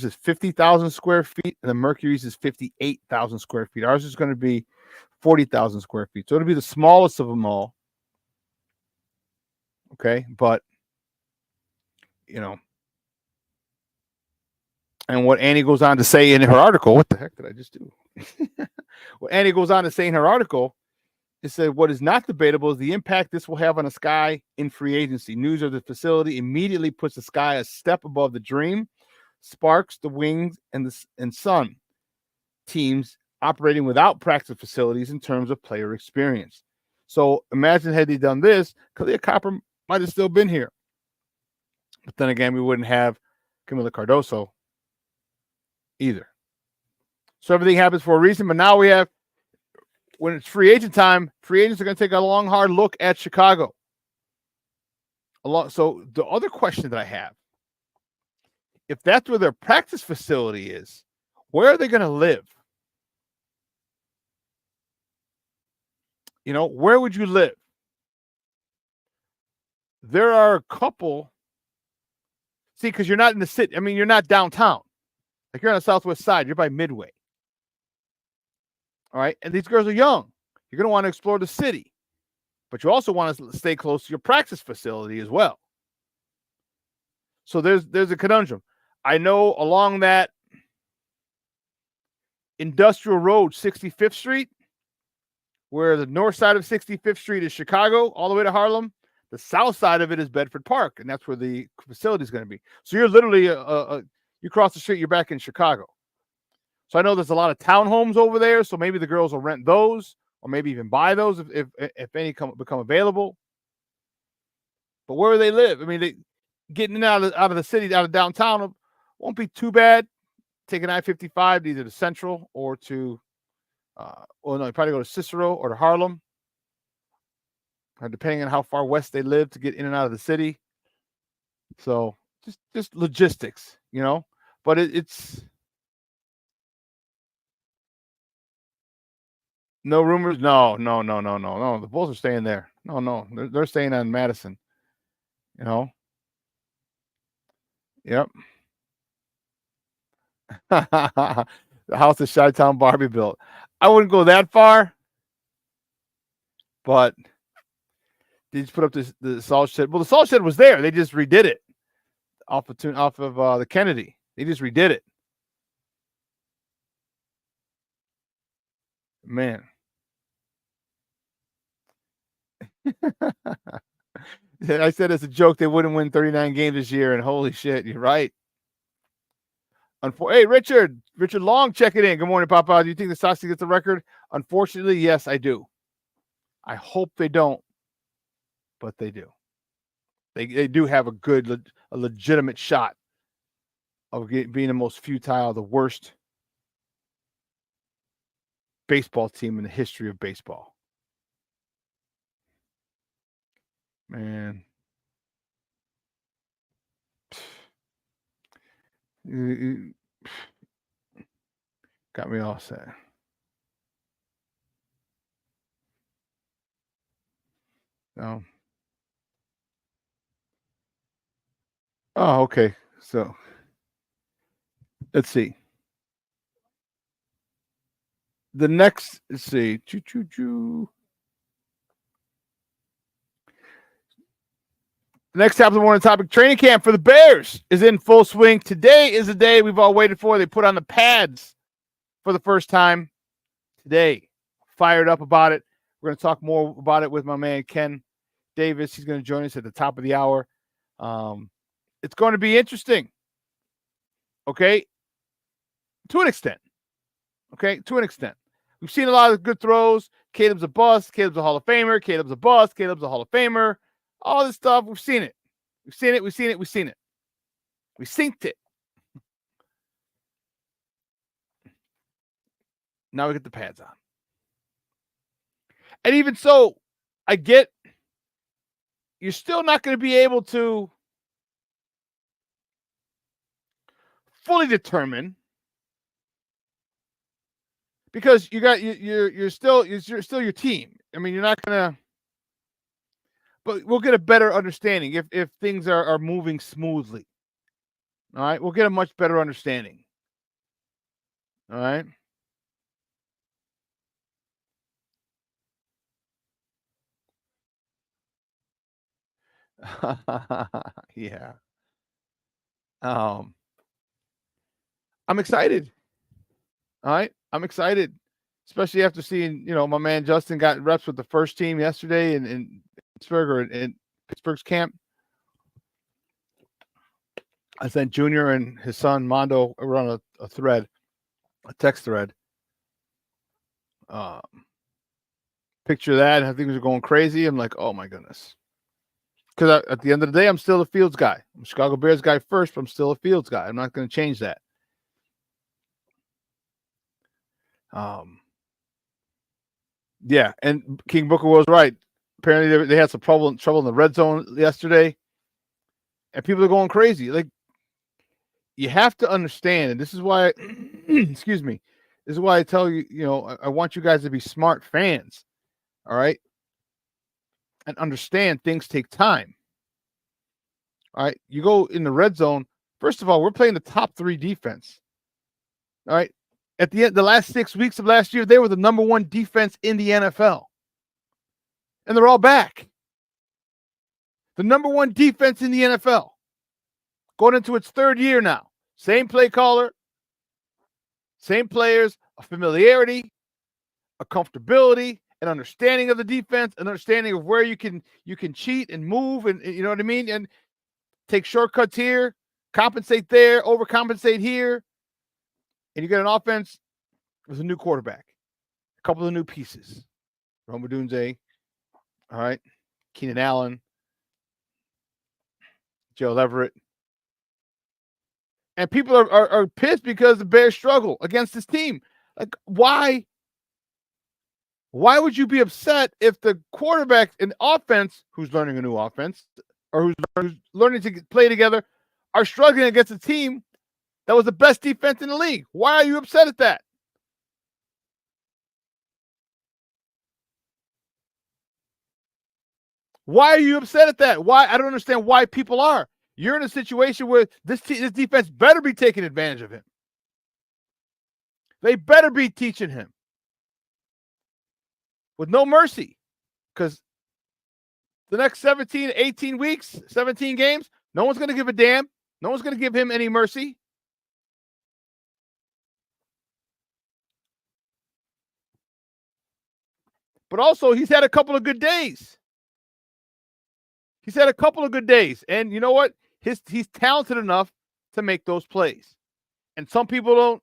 is 50,000 square feet, and the Mercury's is 58,000 square feet. Ours is going to be 40,000 square feet. So it'll be the smallest of them all. Okay. But, and what Annie goes on to say in her article, what the heck did I just do? What Annie goes on to say in her article, it said, what is not debatable is the impact this will have on the Sky in free agency. News of the facility immediately puts the Sky a step above the Dream, Sparks, the Wings, and Sun teams operating without practice facilities in terms of player experience. So imagine had they done this, Kalia Copper might have still been here. But then again, we wouldn't have Camila Cardoso either. So everything happens for a reason, but now we have, when it's free agent time, free agents are going to take a long, hard look at Chicago. So the other question that I have, if that's where their practice facility is, where are they going to live? Where would you live? There are a couple. See, because you're not in the city. I mean, you're not downtown. Like, you're on the southwest side. You're by Midway. All right. And these girls are young. You're going to want to explore the city, but you also want to stay close to your practice facility as well. So there's a conundrum. I know along that industrial road, 65th Street, where the north side of 65th Street is Chicago, all the way to Harlem. The south side of it is Bedford Park, and that's where the facility is going to be. So you're literally, you cross the street, you're back in Chicago. So I know there's a lot of townhomes over there, so maybe the girls will rent those, or maybe even buy those if any become available. But where do they live? I mean, getting out of the city, out of downtown, won't be too bad. Taking I-55 to either to Central or to, you probably go to Cicero or to Harlem, depending on how far west they live to get in and out of the city. So just logistics, But it's no rumors. No. The Bulls are staying there. No. They're staying on Madison. Yep. The house that Chi-Town Barbie built. I wouldn't go that far, but they just put up the salt shed. Well, the salt shed was there. They just redid it off of the Kennedy. They just redid it. Man. I said it's a joke they wouldn't win 39 games this year, and holy shit, you're right. Hey, Richard Long checking in. Good morning, Papa. Do you think the Sox gets the record? Unfortunately, yes, I do. I hope they don't, but they do. They do have a legitimate shot of being the most futile, the worst baseball team in the history of baseball. Man. Got me all set. No. Oh, okay. So let's see. The next, let's see. The next top of the morning topic, training camp for the Bears is in full swing. Today is the day we've all waited for. They put on the pads for the first time today. Fired up about it. We're going to talk more about it with my man Ken Davis. He's going to join us at the top of the hour. It's going to be interesting. Okay? To an extent. Okay? To an extent. We've seen a lot of good throws. Caleb's a bust. Caleb's a Hall of Famer. Caleb's a bust. Caleb's a Hall of Famer. All this stuff, we've seen it. We've seen it. We've seen it. We've seen it. We synced it. Now we get the pads on. And even so, I get you're still not going to be able to fully determine because you're still your team. I mean, you're not going to, but we'll get a better understanding if things are moving smoothly. All right, we'll get a much better understanding. All right. Yeah. I'm excited. All right. I'm excited, especially after seeing, my man Justin got reps with the first team yesterday in Pittsburgh or in Pittsburgh's camp. I sent Junior and his son Mondo were on a thread, a text thread. Picture of that, and things are going crazy. I'm like, oh my goodness. Because at the end of the day, I'm still a Fields guy. I'm a Chicago Bears guy first, but I'm still a Fields guy. I'm not going to change that. Yeah, and King Booker was right. Apparently, they had some trouble in the red zone yesterday, and people are going crazy. Like, you have to understand, and this is why, excuse me, this is why I tell you, I want you guys to be smart fans, all right, and understand things take time. All right, you go in the red zone. First of all, we're playing the top 3 defense. All right, at the end, the last 6 weeks of last year, they were the number 1 defense in the NFL, and they're all back. The number 1 defense in the NFL, going into its 3rd year now. Same play caller, same players, a familiarity, a comfortability, an understanding of the defense, an understanding of where you can cheat and move, and you know what I mean, and take shortcuts here, compensate there, overcompensate here, and you get an offense with a new quarterback, a couple of new pieces, Rome Odunze, all right, Keenan Allen, Joe Everett. And people are pissed because the Bears struggle against this team. Like, why would you be upset if the quarterback in offense, who's learning a new offense, or who's learning to play together, are struggling against a team that was the best defense in the league? Why are you upset at that? Why are you upset at that? Why? I don't understand why people are. You're in a situation where this defense better be taking advantage of him. They better be teaching him with no mercy, because the next 17, 18 weeks, 17 games, no one's going to give a damn. No one's going to give him any mercy. But also, he's had a couple of good days. He's had a couple of good days. And you know what? He's talented enough to make those plays. And some people don't.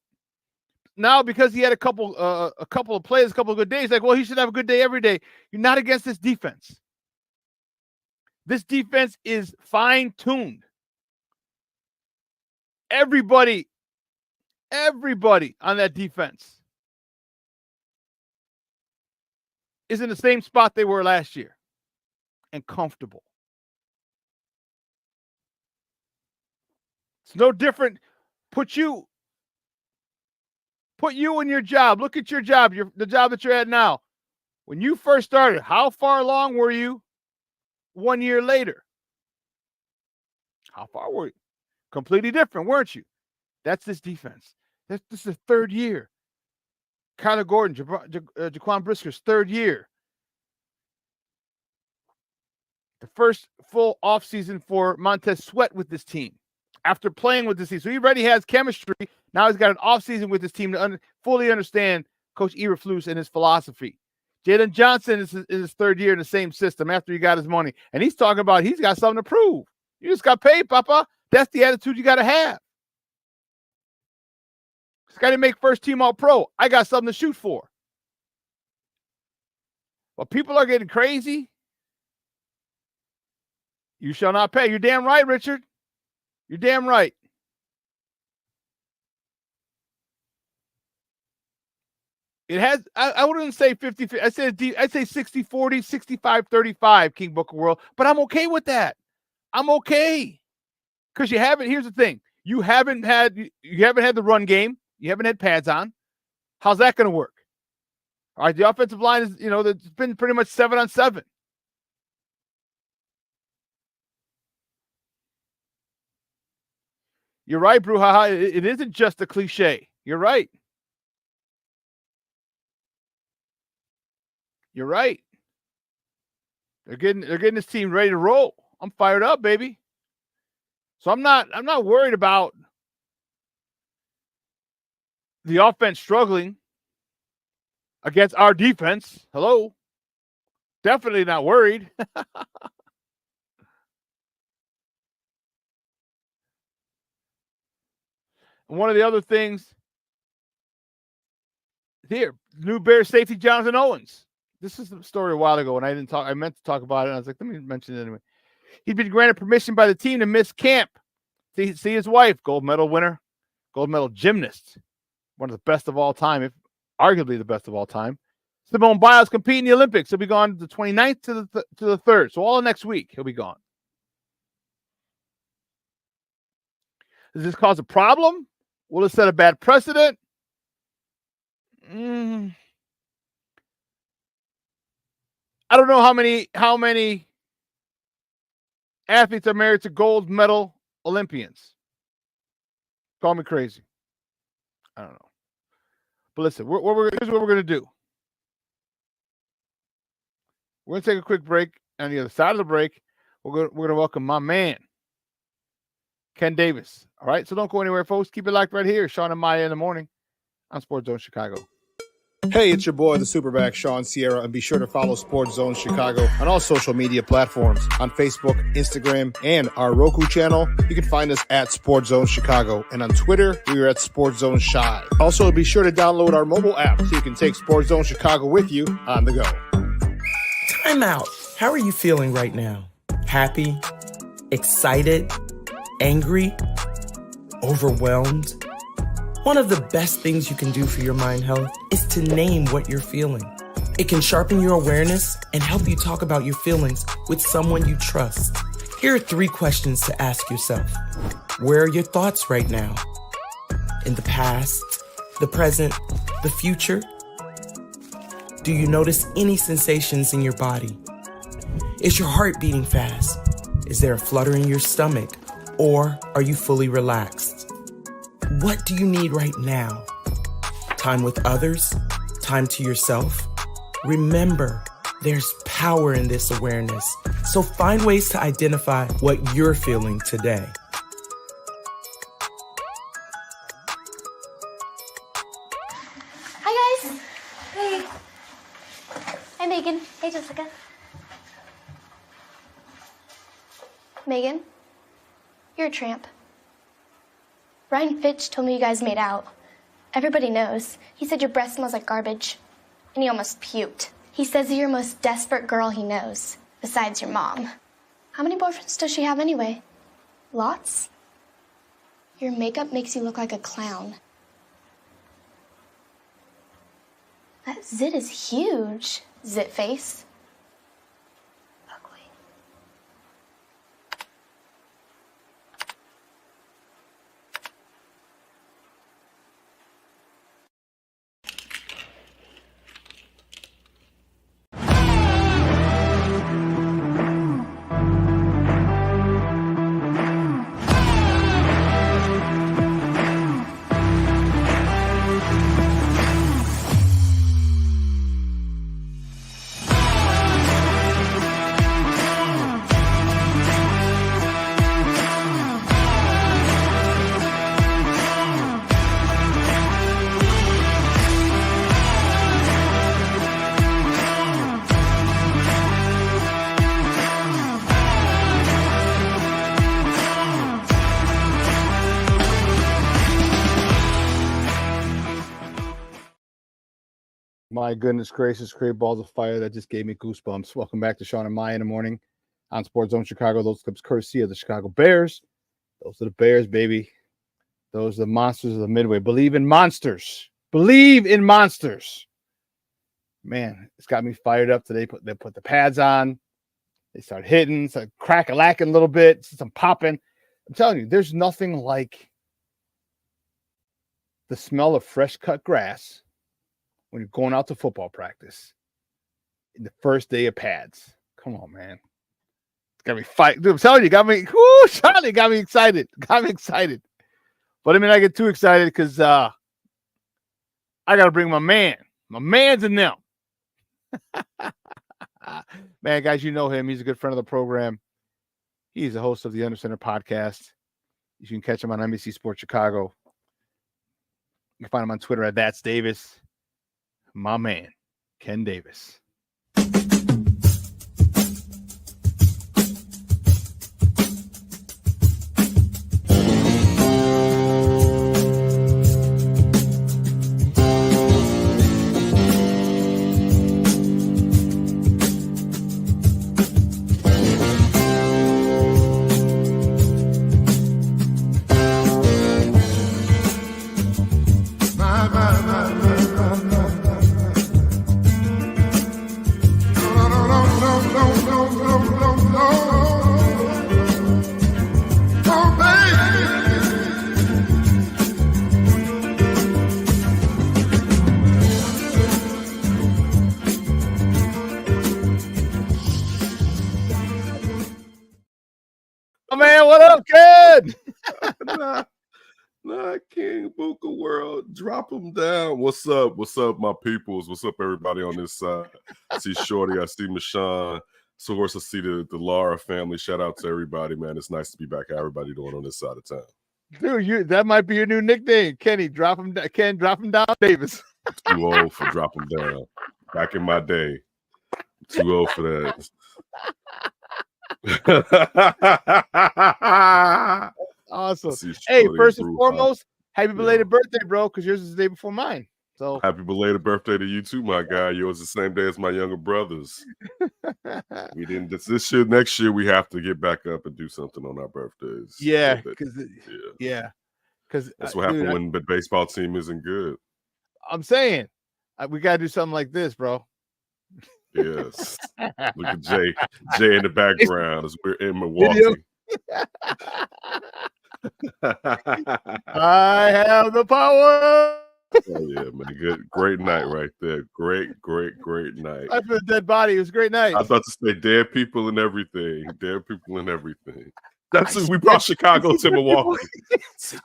Now, because he had a couple of plays, a couple of good days, like, well, he should have a good day every day. You're not against this defense. This defense is fine-tuned. Everybody on that defense is in the same spot they were last year and comfortable. It's no different. Put you Put you in your job. Look at your job, the job that you're at now. When you first started, how far along were you 1 year later? How far were you? Completely different, weren't you? That's this defense. This is the third year. Kyler Gordon, Jaquan Brisker's third year. The first full offseason for Montez Sweat with this team after playing with this team. So he already has chemistry. Now he's got an offseason with this team to fully understand Coach Eberflus and his philosophy. Jalen Johnson is in his third year in the same system after he got his money. And he's talking about he's got something to prove. You just got paid, Papa. That's the attitude you got to have. This guy didn't make first team All-Pro. I got something to shoot for. But people are getting crazy. You shall not pay. You're damn right, Richard. You're damn right. It has, I wouldn't say 50, I'd say 60-40, 65-35, King Booker World, but I'm okay with that. I'm okay. Because here's the thing. You haven't had the run game. You haven't had pads on. How's that going to work? All right, the offensive line is, it's been pretty much 7-on-7. You're right, Brouhaha. It isn't just a cliche. You're right. You're right. They're getting this team ready to roll. I'm fired up, baby. So I'm not worried about the offense struggling against our defense. Hello. Definitely not worried. And one of the other things here, new Bears safety Jonathan Owens. This is the story a while ago, and I meant to talk about it, and I was like, let me mention it anyway. He'd been granted permission by the team to miss camp. See his wife, gold medal winner, gold medal gymnast, one of the best of all time, if arguably the best of all time. Simone Biles competing in the Olympics. He'll be gone the 29th to the 3rd. So all of next week, he'll be gone. Does this cause a problem? Will it set a bad precedent? I don't know how many athletes are married to gold medal Olympians. Call me crazy. I don't know. But listen, here's what we're going to do. We're going to take a quick break. On the other side of the break, we're going to welcome my man, Ken Davis. All right? So don't go anywhere, folks. Keep it locked right here. Shawn and Maya in the morning on Sports Zone Chicago. Hey, it's your boy, the Superback, Shawn Sierra, and be sure to follow Sports Zone Chicago on all social media platforms, on Facebook, Instagram, and our Roku channel. You can find us at Sports Zone Chicago, and on Twitter, we are at Sports Zone Shy. Also, be sure to download our mobile app so you can take Sports Zone Chicago with you on the go. Time out. How are you feeling right now? Happy? Excited? Angry? Overwhelmed? One of the best things you can do for your mind health is to name what you're feeling. It can sharpen your awareness and help you talk about your feelings with someone you trust. Here are 3 questions to ask yourself. Where are your thoughts right now? In the past, the present, the future? Do you notice any sensations in your body? Is your heart beating fast? Is there a flutter in your stomach? Or are you fully relaxed? What do you need right now? Time with others? Time to yourself? Remember, there's power in this awareness. So find ways to identify what you're feeling today. Hi, guys. Hey. Hi, Megan. Hey, Jessica. Megan, you're a tramp. Ryan Fitch told me you guys made out. Everybody knows. He said your breath smells like garbage. And he almost puked. He says you're the most desperate girl he knows, besides your mom. How many boyfriends does she have anyway? Lots? Your makeup makes you look like a clown. That zit is huge, zit face. My goodness gracious, create balls of fire. That just gave me goosebumps. Welcome back to Shawn and Maya in the morning on Sports Zone Chicago. Those clips courtesy of the Chicago Bears. Those are the Bears, baby. Those are the monsters of the Midway. Believe in monsters. Believe in monsters. Man, it's got me fired up today. They put the pads on. They start hitting, start crack-a-lacking a little bit, some popping. I'm telling you, there's nothing like the smell of fresh cut grass when you're going out to football practice in the first day of pads. Come on, man. It's got me fight. Dude, I'm telling you, Charlie got me excited. Got me excited. But I mean, I get too excited because I got to bring my man. My man's in them. Man, guys, you know him. He's a good friend of the program. He's the host of the Under Center podcast. You can catch him on NBC Sports Chicago. You can find him on Twitter at That's Davis. My man, Ken Davis. Man, what up, kid? Nah, King Buka World, drop them down. What's up? What's up, my peoples? What's up, everybody on this side? I see Shorty, I see Michonne. So, of course, I see the Lara family. Shout out to everybody, man. It's nice to be back. How everybody doing on this side of town? Dude, that might be your new nickname, Kenny. Drop him down, Davis. Too old for drop them down. Back in my day, too old for that. Awesome. Hey, first and foremost, happy belated birthday, bro, because yours is the day before mine. So happy belated birthday to you too, my guy. Yours is the same day as my younger brothers. We didn't this year, next year we have to get back up and do something on our birthdays. Yeah, because that's what happened when the baseball team isn't good. I'm saying we gotta do something like this, bro. Yes. Look at Jay in the background as we're in Milwaukee. I have the power. Oh yeah, man. Great night right there. Great night. I feel a dead body. It was a great night. I thought to say dead people and everything. Dead people and everything. We brought Chicago to Milwaukee.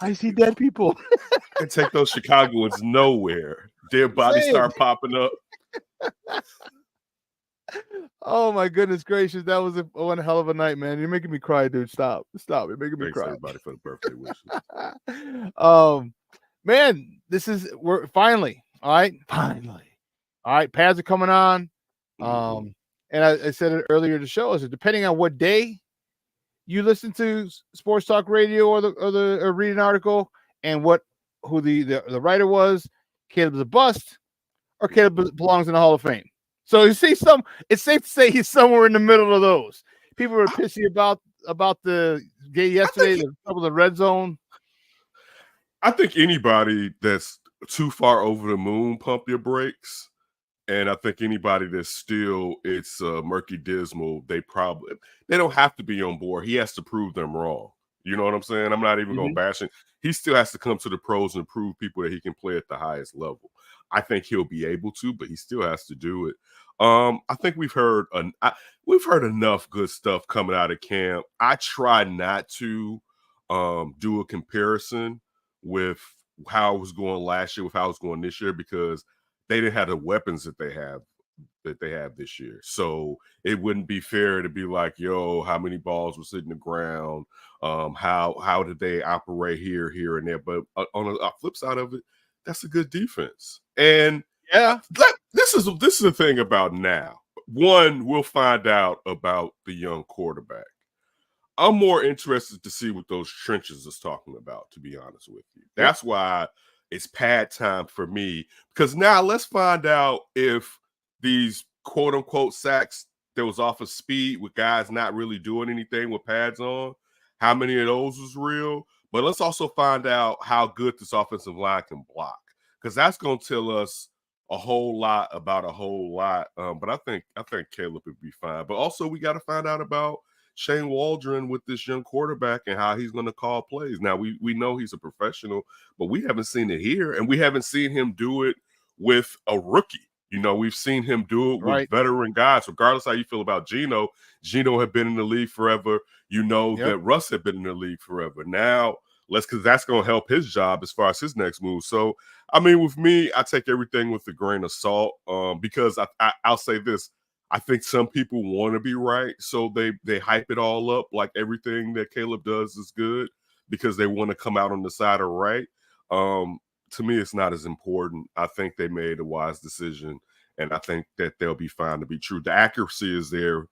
I see dead people. And take those Chicagoans nowhere. Dead bodies start popping up. Oh my goodness gracious, that was one hell of a night, man. You're making me cry, dude. Stop. You're making me cry. Everybody for the birthday wishes. Man, we're finally, all right. Finally, all right. Pads are coming on. And I said it earlier in the show. Is depending on what day you listen to Sports Talk Radio or read an article and who the writer was, Caleb's a bust, or Caleb belongs in the Hall of Fame. So you see it's safe to say he's somewhere in the middle of those. People were pissy about the game yesterday, the red zone. I think anybody that's too far over the moon, pump your brakes. And I think anybody that's still it's murky dismal, they don't have to be on board. He has to prove them wrong. You know what I'm saying? I'm not even going to bash him. He still has to come to the pros and prove people that he can play at the highest level. I think he'll be able to, but he still has to do it. I think we've heard enough good stuff coming out of camp. I try not to do a comparison with how it was going last year with how it was going this year because they didn't have the weapons that they have this year. So it wouldn't be fair to be like, yo, how many balls were sitting the ground? How did they operate here and there? But on the flip side of it, that's a good defense. And yeah, this is the thing about now. One, we'll find out about the young quarterback. I'm more interested to see what those trenches is talking about, to be honest with you. That's why it's pad time for me. Because now let's find out if these quote unquote sacks that was off of speed with guys not really doing anything with pads on, how many of those was real? But let's also find out how good this offensive line can block, because that's going to tell us a whole lot about a whole lot. But I think Caleb would be fine. But also we got to find out about Shane Waldron with this young quarterback and how he's going to call plays. Now, we know he's a professional, but we haven't seen it here, and we haven't seen him do it with a rookie. You know, we've seen him do it with veteran guys, regardless how you feel about Geno. Geno had been in the league forever. You know that Russ had been in the league forever. Now, because that's going to help his job as far as his next move. So, I mean, with me, I take everything with a grain of salt because I'll say this. I think some people want to be right, so they hype it all up like everything that Caleb does is good because they want to come out on the side of right. To me, it's not as important. I think they made a wise decision, and I think that they'll be fine to be true. The accuracy is there.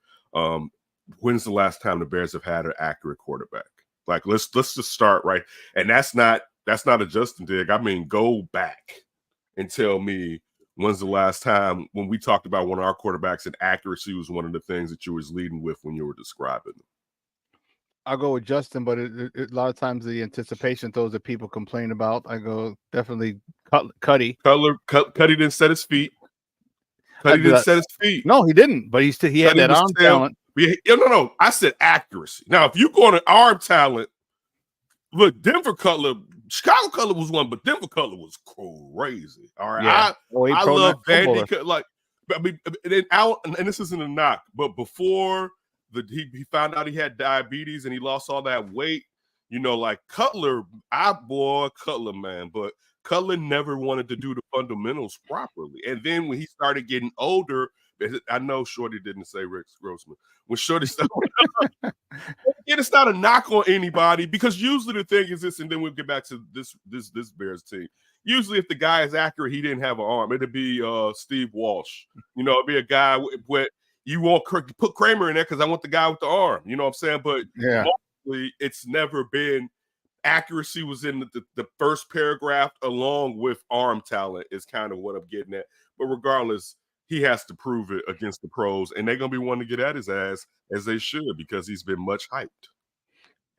When's the last time the Bears have had an accurate quarterback? Like, let's just start right. And that's not a Justin dig. I mean, go back and tell me when's the last time when we talked about one of our quarterbacks and accuracy was one of the things that you was leading with when you were describing them. I'll go with Justin, but a lot of times the anticipation, those that people complain about, I go definitely Cuddy. Cuddy didn't set his feet. Cuddy didn't set his feet. No, he didn't. But he had that arm talent. No. I said accuracy. Now, if you go on an arm talent, look, Chicago Cutler was one, but Denver Cutler was crazy. All right, yeah. I love Vandy Cutler. Like, I mean, and this isn't a knock, but before he found out he had diabetes and he lost all that weight, you know, like Cutler, Cutler, man, but Cutler never wanted to do the fundamentals properly. And then when he started getting older, I know Shorty didn't say Rick Grossman. When Shorty started, it's not a knock on anybody, because usually the thing is this, and then we'll get back to this Bears team. Usually, if the guy is accurate, he didn't have an arm. It'd be Steve Walsh. You know, it'd be a guy with you won't put Kramer in there because I want the guy with the arm. You know what I'm saying? But mostly, it's never been. Accuracy was in the first paragraph along with arm talent is kind of what I'm getting at. But regardless, he has to prove it against the pros, and they're going to be wanting to get at his ass, as they should, because he's been much hyped.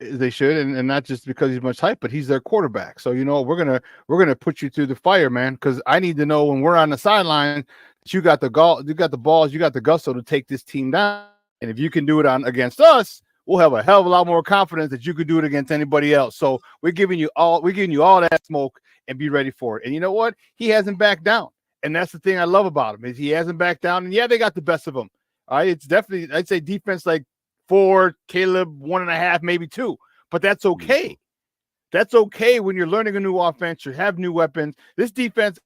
They should, and not just because he's much hype, but he's their quarterback. So, you know, we're gonna put you through the fire, man, because I need to know when we're on the sideline that you got the balls, you got the gusto to take this team down. And if you can do it against us, we'll have a hell of a lot more confidence that you could do it against anybody else. So we're giving you all that smoke, and be ready for it. And you know what? He hasn't backed down. And that's the thing I love about him, is he hasn't backed down. And yeah, they got the best of him. All right. It's definitely, I'd say defense like 4, Caleb 1.5, maybe 2. But that's okay. That's okay when you're learning a new offense, you have new weapons. This defense,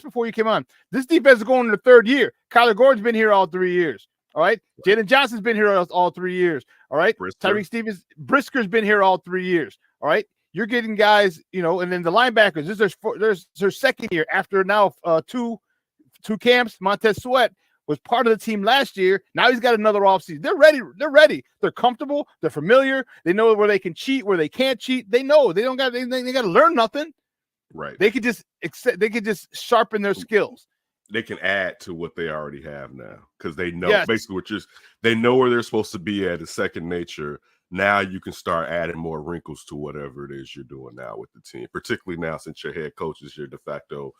before you came on, this defense is going in the 3rd year. Kyler Gordon's been here all 3 years. All right. Jaden Johnson's been here all 3 years. All right. Tyreek Stevens, Brisker's been here all 3 years. All right. You're getting guys, you know, and then the linebackers, there's their 2nd year after now 2 camps. Montez Sweat was part of the team last year. Now he's got another offseason. They're ready. They're comfortable. They're familiar. They know where they can cheat, where they can't cheat. They know they got to learn nothing. Right. They could just sharpen their skills. They can add to what they already have now, because they know basically they know where they're supposed to be at. It's second nature. Now you can start adding more wrinkles to whatever it is you're doing now with the team, particularly now since your head coach is your de facto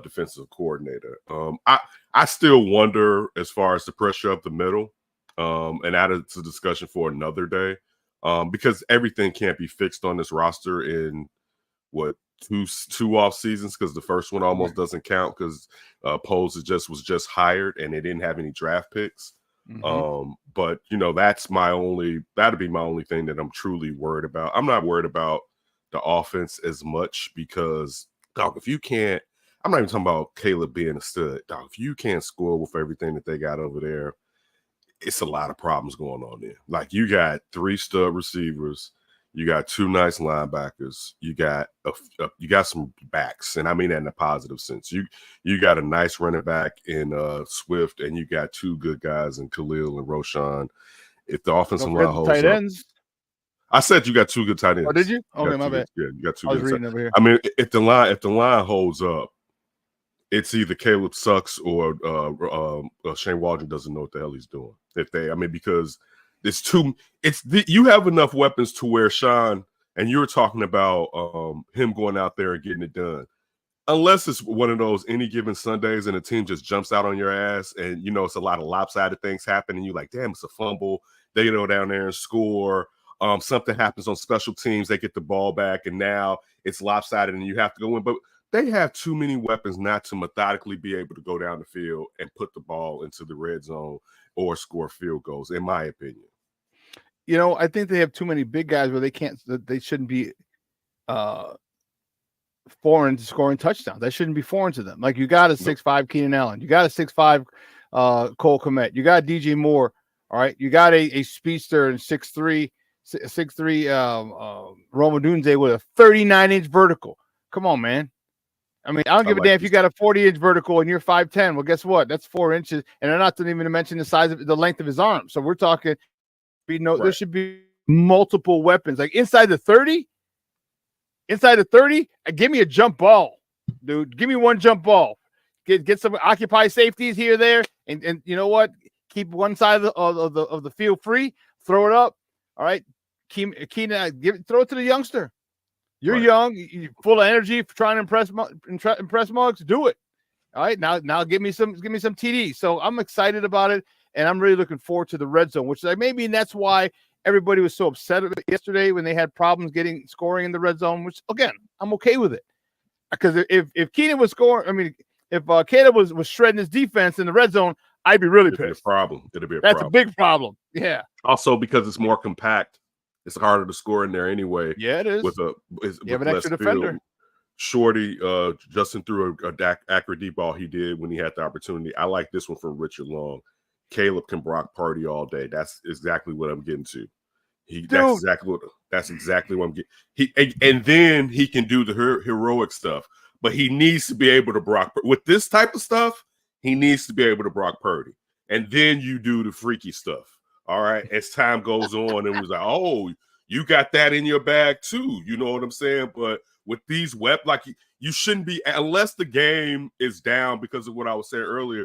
defensive coordinator. I still wonder, as far as the pressure up the middle, and that is a discussion for another day, because everything can't be fixed on this roster in two off seasons, because the first one almost doesn't count because Poles was just hired and they didn't have any draft picks. But you know, that'd be my only thing that I'm truly worried about. I'm not worried about the offense as much, because if you can't, I'm not even talking about Caleb being a stud. If you can't score with everything that they got over there, it's a lot of problems going on there. Like, you got 3 stud receivers, you got 2 nice linebackers, you got some backs, and I mean that in a positive sense. You got a nice running back in Swift, and you got 2 good guys in Khalil and Roshan. If the offensive line holds tight up, ends. I said you got two good tight ends. Oh, did you? Okay, my bad. Yeah, you got two I was good reading over here. I mean, if the line holds up, it's either Caleb sucks or Shane Waldron doesn't know what the hell he's doing. Because you have enough weapons to where Shawn, and you're talking about him going out there and getting it done. Unless it's one of those any given Sundays and a team just jumps out on your ass and, it's a lot of lopsided things happen and you're like, damn, it's a fumble. They go down there and score. Something happens on special teams. They get the ball back and now it's lopsided and you have to go in. But they have too many weapons not to methodically be able to go down the field and put the ball into the red zone or score field goals, in my opinion. I think they have too many big guys where they shouldn't be foreign to scoring touchdowns. That shouldn't be foreign to them. Like you got a 6'5" Keenan Allen, you got a 6'5" Cole Kmet, you got DJ Moore. All right, you got a speedster and 6'3" Rome Odunze with a 39-inch vertical. Come on, man. I mean, I don't give a damn if you got a 40-inch vertical and you're 5'10". Well, guess what? That's 4 inches, and they're not even to mention the length of his arm. So we're talking. There should be multiple weapons, like inside the 30. Inside the 30, give me a jump ball, dude. Give me one jump ball. Get some occupy safeties here, there, and you know what? Keep one side of the field free. Throw it up. All right, Keenan, throw it to the youngster. You're young, you're full of energy, trying to impress Muggs. Do it. All right, now give me some TD. So I'm excited about it, and I'm really looking forward to the red zone, which maybe that's why everybody was so upset yesterday when they had problems scoring in the red zone, which, again, I'm okay with it. Because if Keenan was scoring, if Caleb was shredding his defense in the red zone, I'd be really pissed. It'd be a problem. That's a big problem. Yeah. Also, because it's more compact, it's harder to score in there anyway. Yeah, it is. With an extra defender. Field. Shorty, Justin threw a accurate deep ball he did when he had the opportunity. I like this one from Richard Long. Caleb can Brock party all day. That's exactly what I'm getting to. That's exactly what I'm getting. And then he can do the heroic stuff, but he needs to be able to Brock with this type of stuff. He needs to be able to Brock Purdy, and then you do the freaky stuff. All right, as time goes on, and was like, oh, you got that in your bag too. You know what I'm saying? But with these you shouldn't be, unless the game is down because of what I was saying earlier.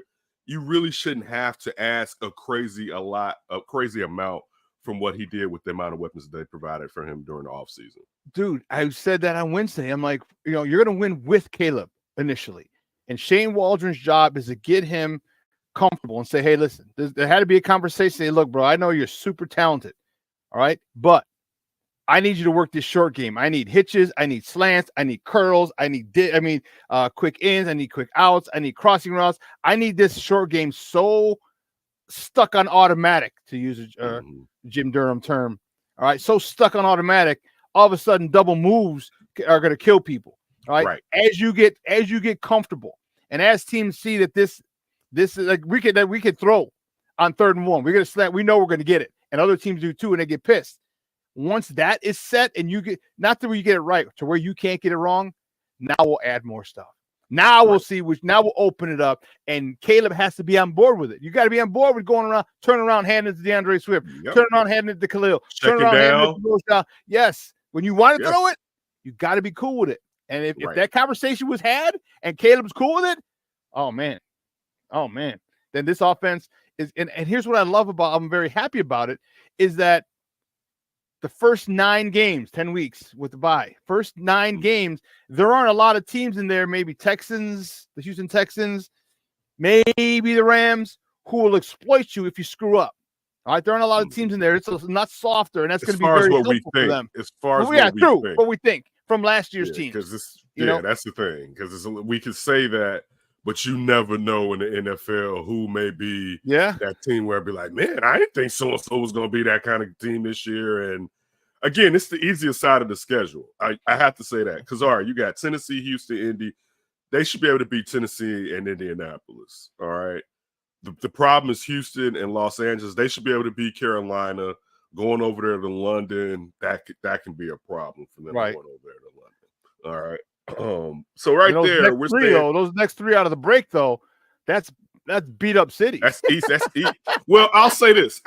You really shouldn't have to ask a crazy amount from what he did with the amount of weapons that they provided for him during the offseason. Dude, I said that on Wednesday. I'm like, you're going to win with Caleb initially. And Shane Waldron's job is to get him comfortable and say, hey, listen, there had to be a conversation. Say, look, bro, I know you're super talented. All right. But I need you to work this short game. I need hitches. I need slants. I need curls. I need quick ins. I need quick outs. I need crossing routes. I need this short game so stuck on automatic, to use a Jim Durham term. All right, so stuck on automatic. All of a sudden, double moves are going to kill people. All right? As you get comfortable, and as teams see that this is like we could throw on 3rd and 1. We're going to slant. We know we're going to get it, and other teams do too, and they get pissed. Once that is set and you get not to where you get it right, to where you can't get it wrong, now we'll add more stuff. Now we'll see now we'll open it up, and Caleb has to be on board with it. You got to be on board with going around, turning around, handing it to DeAndre Swift, turning around, handing it to Khalil, turning around, handing it to Will Shawn. Yes, when you want to throw it, you got to be cool with it. And if that conversation was had and Caleb's cool with it, oh man, then this offense is. And here's what I love about. I'm very happy about it. Is that the first 9 games, 10 weeks with the bye, first 9 games, there aren't a lot of teams in there, maybe Texans, the Houston Texans, maybe the Rams, who will exploit you if you screw up. All right, there aren't a lot of teams in there. It's not softer, and that's going to be very helpful for them. As far as what we think from last year's team. Because that's the thing. Because we could say that, but you never know in the NFL who may be that team where it'd be like, man, I didn't think so-and-so was going to be that kind of team this year. And again, it's the easiest side of the schedule. I have to say that. Because, all right, you got Tennessee, Houston, Indy. They should be able to beat Tennessee and Indianapolis. All right. The problem is Houston and Los Angeles. They should be able to beat Carolina. Going over there to London, that can be a problem for them going over there to London. All right. So there, we're saying those next 3 out of the break, though, that's beat up city. That's East. That's East. Well, I'll say this.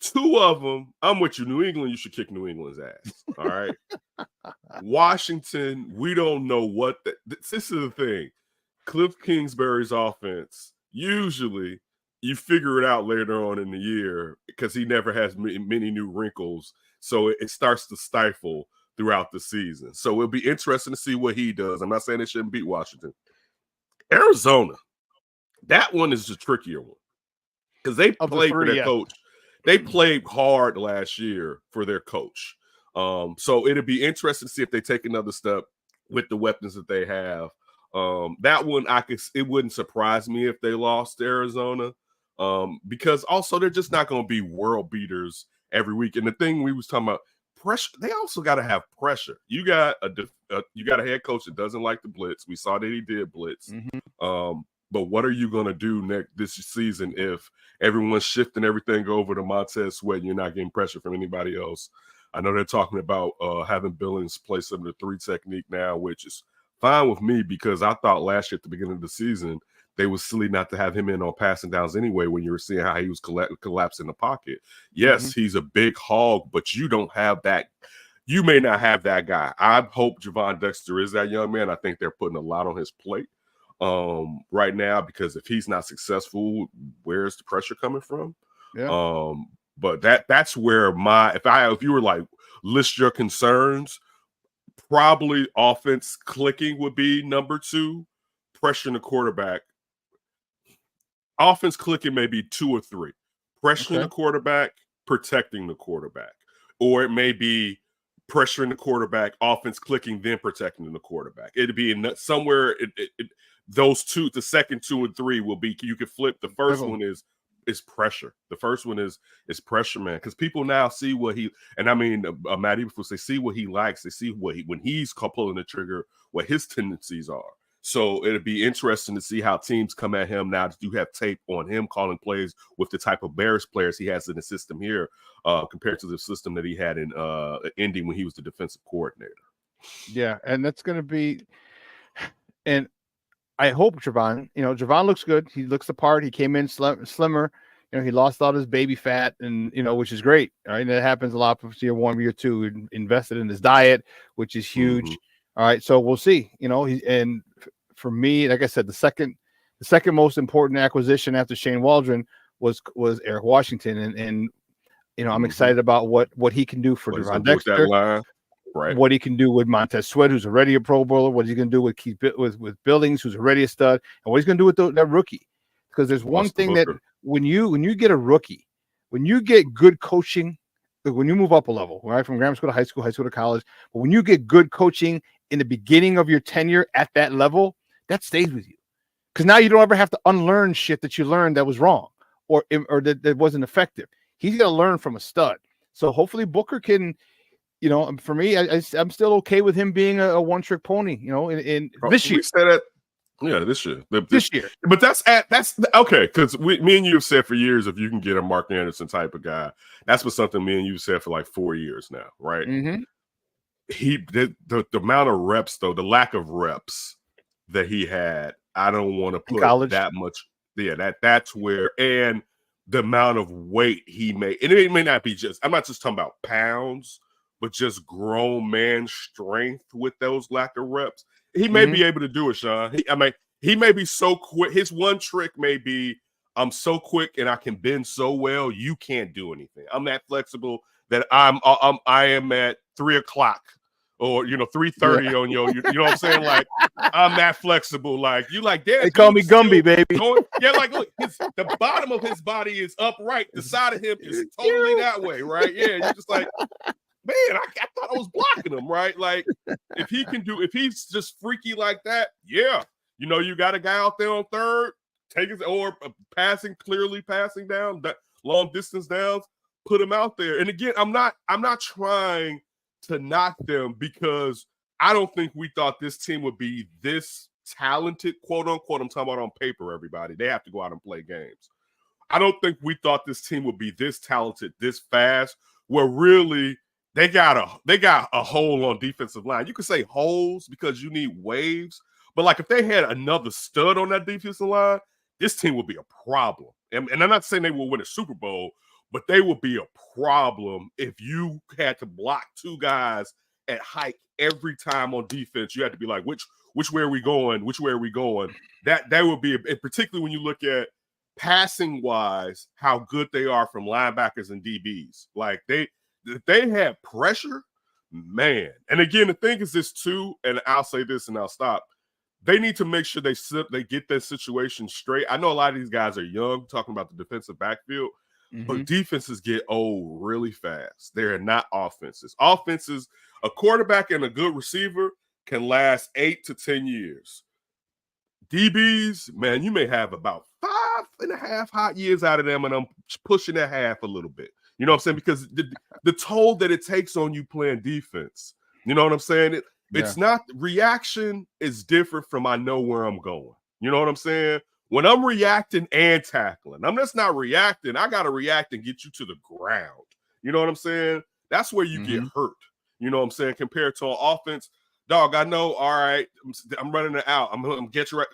2 of them, I'm with you. New England, you should kick New England's ass. All right. Washington, we don't know what this is the thing. Cliff Kingsbury's offense, usually you figure it out later on in the year because he never has many new wrinkles. So it starts to stifle throughout the season. So it'll be interesting to see what he does. I'm not saying they shouldn't beat Washington. Arizona, that one is the trickier one because they played for their coach. They played hard last year for their coach. So it'll be interesting to see if they take another step with the weapons that they have. That one, it wouldn't surprise me if they lost to Arizona, because also they're just not going to be world beaters every week. And the thing we was talking about, pressure, they also got to have pressure. You got a head coach that doesn't like the blitz. We saw that he did blitz. But what are you going to do this season if everyone's shifting everything over to Montez Sweat and you're not getting pressure from anybody else? I know they're talking about having Billings play some of the 3 technique now, which is fine with me because I thought last year at the beginning of the season, they was silly not to have him in on passing downs anyway when you were seeing how he was collapsing the pocket. Yes, he's a big hog, but you don't have that. You may not have that guy. I hope Gervon Dexter is that young man. I think they're putting a lot on his plate right now because if he's not successful, where's the pressure coming from? Yeah. But that's where if you were like list your concerns, probably offense clicking would be number 2, pressuring the quarterback. Offense clicking may be 2 or 3. Pressuring the quarterback, protecting the quarterback. Or it may be pressuring the quarterback, offense clicking, then protecting the quarterback. It'd be somewhere those 2, the second 2 and 3 will be, you could flip. The first one is pressure. The first one is pressure, man, because people now see what he, and I mean, Matt Eberflus, they see what he likes. They see what when he's pulling the trigger, what his tendencies are. So it'll be interesting to see how teams come at him now that you have tape on him calling plays with the type of Bears players he has in the system here compared to the system that he had in Indy when he was the defensive coordinator. Yeah, and that's going to be, and I hope Gervon looks good. He looks the part. He came in slimmer. He lost all his baby fat, and which is great. Right, and that happens a lot for year 1, year 2. He invested in his diet, which is huge. All right, so we'll see. And for me, like I said, the second most important acquisition after Shane Waldron was Eric Washington, and I'm excited about what he can do for Gervon Dexter. Right. What he can do with Montez Sweat, who's already a Pro Bowler. What he's going to do with Billings, who's already a stud, and what he's going to do with that rookie. Because there's one thing that when you get a rookie, when you get good coaching, when you move up a level, right, from grammar school to high school to college, but when you get good coaching in the beginning of your tenure at that level, that stays with you. Because now you don't ever have to unlearn shit that you learned that was wrong or that wasn't effective. He's going to learn from a stud. So hopefully Booker can. For me, I'm still okay with him being a one-trick pony. In this year. We said that, this year. This year, but that's okay because me and you have said for years if you can get a Mark Anderson type of guy, that's what something me and you said for like 4 years now, right? The amount of reps though, the lack of reps that he had, I don't want to put that much. Yeah, that's where and the amount of weight he made, and it may not be just. I'm not just talking about pounds. But just grown man strength with those lack of reps. He may be able to do it, Shawn. He may be so quick. His one trick may be, I'm so quick and I can bend so well, you can't do anything. I'm that flexible that I am at 3:00 or 3:30 on your, you know what I'm saying? Like I'm that flexible. Like you like damn. They call me Gumby, baby. Yeah, like look, the bottom of his body is upright. The side of him is totally that way, right? Yeah, you're just like. Man, I thought I was blocking him, right? Like, if he's just freaky like that, yeah. You got a guy out there on third, clearly passing down, that long distance downs, put him out there. And again, I'm not trying to knock them because I don't think we thought this team would be this talented, quote unquote. I'm talking about on paper, everybody. They have to go out and play games. I don't think we thought this team would be this talented, this fast, where really they got a hole on defensive line. You could say holes because you need waves, but like if they had another stud on that defensive line, this team would be a problem. And I'm not saying they will win a Super Bowl, but they would be a problem if you had to block two guys at height every time on defense. You had to be like, which way are we going? Which way are we going? That would be, particularly when you look at passing wise, how good they are from linebackers and DBs. Like they have pressure, man. And again, the thing is this too, and I'll say this and I'll stop. They need to make sure they get that situation straight. I know a lot of these guys are young, talking about the defensive backfield, but defenses get old really fast. They're not offenses. Offenses, a quarterback and a good receiver can last 8 to 10 years. DBs, man, you may have about 5.5 hot years out of them, and I'm pushing that half a little bit. You know what I'm saying? Because the toll that it takes on you playing defense. You know what I'm saying? It's not, reaction is different from I know where I'm going. You know what I'm saying? When I'm reacting and tackling, I'm just not reacting. I got to react and get you to the ground. You know what I'm saying? That's where you get hurt. You know what I'm saying? Compared to an offense, dog, I know, all right, I'm running it out. I'm going to get you right.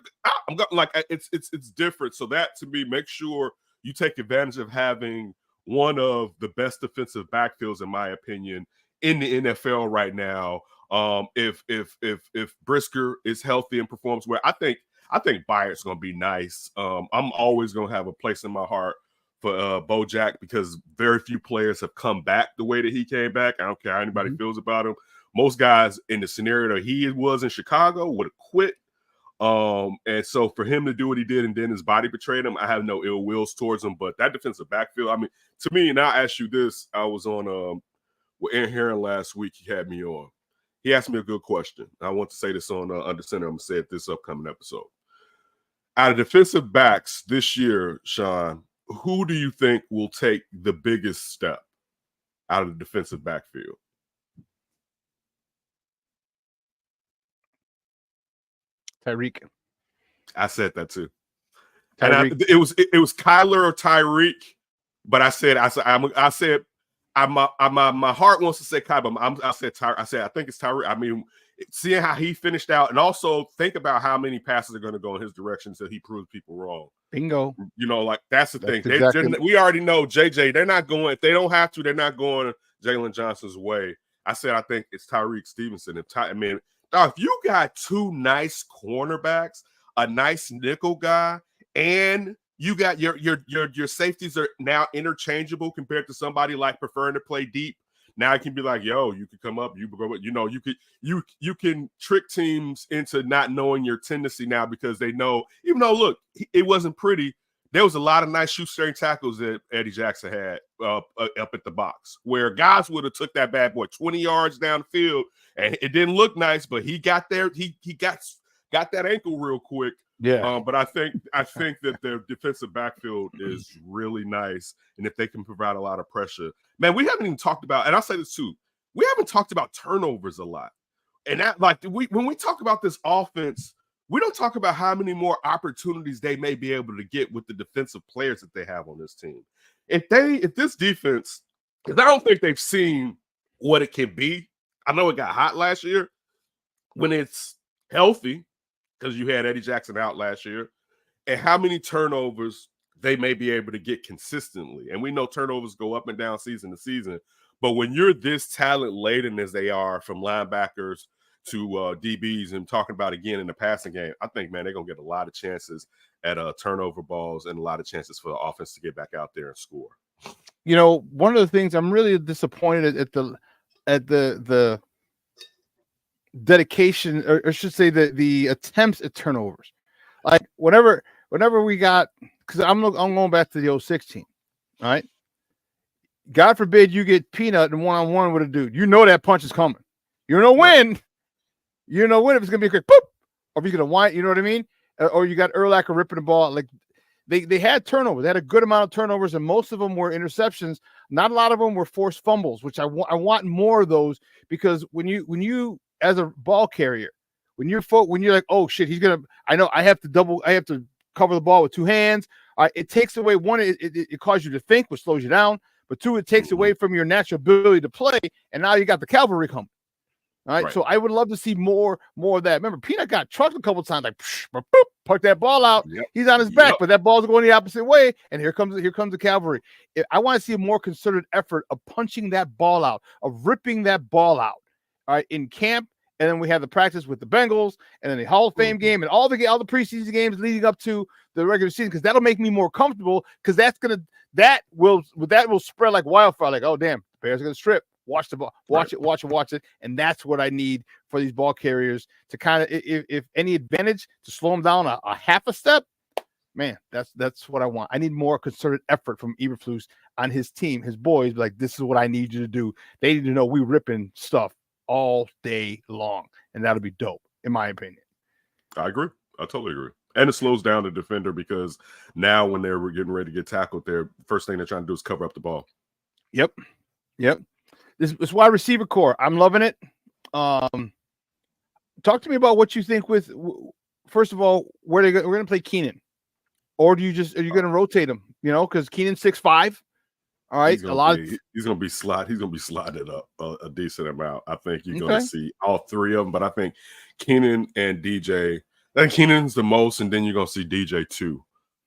I'm going, like, it's different. So that, to me, make sure you take advantage of having one of the best defensive backfields, in my opinion, in the NFL right now. If Brisker is healthy and performs well, I think Byard's going to be nice. I'm always going to have a place in my heart for Bojack, because very few players have come back the way that he came back. I don't care how anybody feels about him. Most guys in the scenario that he was in Chicago would have quit. And so for him to do what he did and then his body betrayed him, I have no ill wills towards him. But that defensive backfield, I mean, to me, and I'll ask you this, I was on with Aaron Heron last week. He had me on. He asked me a good question. I want to say this on Under Center. I'm going to say it this upcoming episode. Out of defensive backs this year, Shawn, who do you think will take the biggest step out of the defensive backfield? Tyreek. I said that too. And it was Kyler or Tyreek, but my heart wants to say Kyler, but I said Tyreek. I think it's Tyreek. I mean, seeing how he finished out, and also think about how many passes are going to go in his direction until he proves people wrong. Bingo. You know, like that's the thing. Exactly. We already know JJ. They're not going. If they don't have to, they're not going Jalen Johnson's way. I think it's Tyreek Stevenson. If you got two nice cornerbacks, a nice nickel guy, and you got your safeties are now interchangeable compared to somebody like preferring to play deep. Now it can be like, yo, you could come up, you can trick teams into not knowing your tendency now, because they know, even though, look, it wasn't pretty. There was a lot of nice shoestring tackles that Eddie Jackson had up at the box, where guys would have took that bad boy 20 yards down the field, and it didn't look nice, but he got there. He got that ankle real quick. Yeah. But I think that their defensive backfield is really nice, and if they can provide a lot of pressure, man, we haven't even talked about, and I'll say this too, we haven't talked about turnovers a lot. And that, like, when we talk about this offense, we don't talk about how many more opportunities they may be able to get with the defensive players that they have on this team. If this defense, because I don't think they've seen what it can be. I know it got hot last year when it's healthy, because you had Eddie Jackson out last year, and how many turnovers they may be able to get consistently. And we know turnovers go up and down season to season. But when you're this talent-laden as they are, from linebackers to DBs, and talking about again in the passing game, I think, man, they're going to get a lot of chances at turnover balls and a lot of chances for the offense to get back out there and score. You know, one of the things I'm really disappointed at the dedication, or I should say the attempts at turnovers. Like whenever we got, because I'm going back to the 2006 team, all right? God forbid you get Peanut and one-on-one with a dude. You know that punch is coming. You know when. You know when, if it's going to be a quick boop, or if you're going to whine, you know what I mean? Or you got Urlacher ripping the ball. Like they had turnovers. They had a good amount of turnovers, and most of them were interceptions. Not a lot of them were forced fumbles, which I want more of those, because when you as a ball carrier, when you're like, oh shit, I have to cover the ball with two hands. It takes away, one, it causes you to think, which slows you down. But two, it takes away from your natural ability to play, and now you got the cavalry coming. All right. So I would love to see more of that. Remember, Peanut got trucked a couple times, like boop, park that ball out. Yep. He's on his back, but that ball's going the opposite way. And here comes the cavalry. I want to see a more concerted effort of punching that ball out, of ripping that ball out. All right, in camp, and then we have the practice with the Bengals, and then the Hall of Fame game, and all the preseason games leading up to the regular season, because that'll make me more comfortable. Because that will spread like wildfire. Like, oh damn, the Bears are gonna strip. Watch the ball, watch it, and that's what I need for these ball carriers to kind of, if any advantage, to slow them down a half a step. Man, that's what I want. I need more concerted effort from Eberflus on his team, his boys. Like, this is what I need you to do. They need to know we ripping stuff all day long, and that'll be dope, in my opinion. I agree. I totally agree. And it slows down the defender, because now when they're getting ready to get tackled, their first thing they're trying to do is cover up the ball. Yep. This wide receiver core, I'm loving it. Talk to me about what you think with, first of all, we're going to play Keenan, or are you going to rotate him? You know, because Keenan's 6'5". All right, he's going to be slotted up a decent amount. I think you're going to see all three of them, but I think Keenan and DJ. I think Keenan's the most, and then you're going to see DJ too.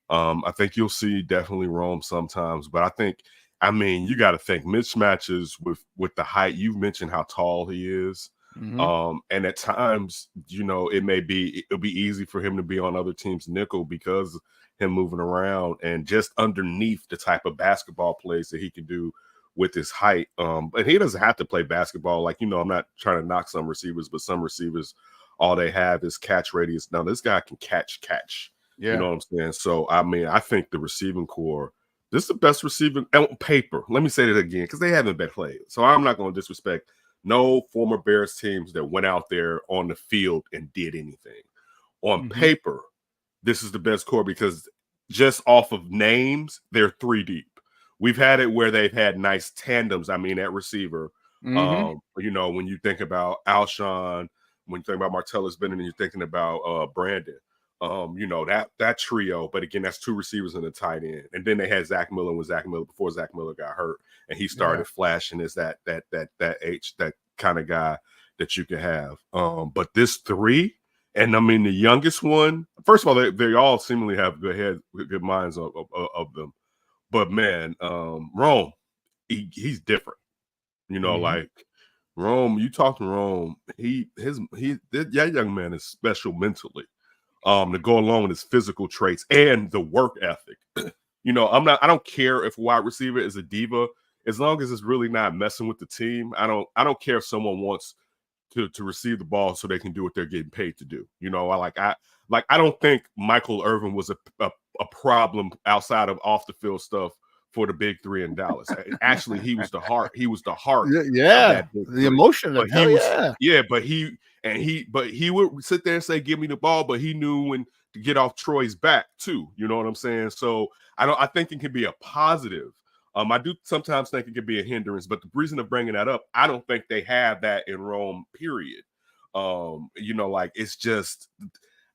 I think you'll see definitely Rome sometimes, but I think. I mean, you got to think mismatches with the height. You've mentioned how tall he is. Mm-hmm. And at times, you know, it'll be easy for him to be on other teams' nickel because him moving around and just underneath the type of basketball plays that he can do with his height. But he doesn't have to play basketball. Like, you know, I'm not trying to knock some receivers, but some receivers, all they have is catch radius. Now, this guy can catch. Yeah. You know what I'm saying? So, I mean, I think the receiving core, this is the best receiving on paper. Let me say that again, because they haven't been played. So I'm not going to disrespect no former Bears teams that went out there on the field and did anything. On paper, this is the best core, because just off of names, they're 3 deep. We've had it where they've had nice tandems. I mean, at receiver, you know, when you think about Alshon, when you think about Martellus Bennett, and you're thinking about Brandon. You know, that trio, but again, that's 2 receivers and a tight end. And then they had Zach Miller before Zach Miller got hurt, and he started flashing as that kind of guy that you can have. But this 3, and I mean the youngest one, first of all, they all seemingly have good minds of them. But man, Rome, he's different. You know, like Rome, you talk to Rome, that young man is special mentally. To go along with his physical traits and the work ethic. You know, I don't care if a wide receiver is a diva, as long as it's really not messing with the team. I don't care if someone wants to receive the ball so they can do what they're getting paid to do. You know, I don't think Michael Irvin was a problem outside of off the field stuff for the big 3 in Dallas. Actually, he was the heart. He was the heart. Yeah, the emotion. But he would sit there and say, "Give me the ball," but he knew when to get off Troy's back too. You know what I'm saying? So I think it can be a positive. I do sometimes think it could be a hindrance, but the reason of bringing that up, I don't think they have that in Rome. Period. You know, like, it's just,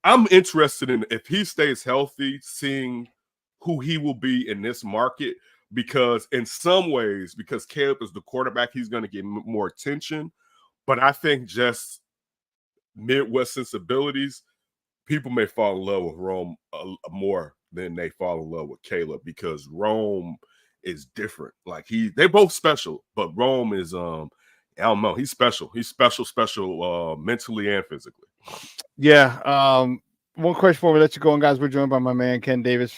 I'm interested in, if he stays healthy, seeing who he will be in this market, because in some ways, because Caleb is the quarterback, he's going to get more attention. But I think just Midwest sensibilities, people may fall in love with Rome more than they fall in love with Caleb, because Rome is different. Like, they're both special, but Rome is I don't know, he's special. He's special mentally and physically. Yeah. One question before we let you go, and guys, we're joined by my man Ken Davis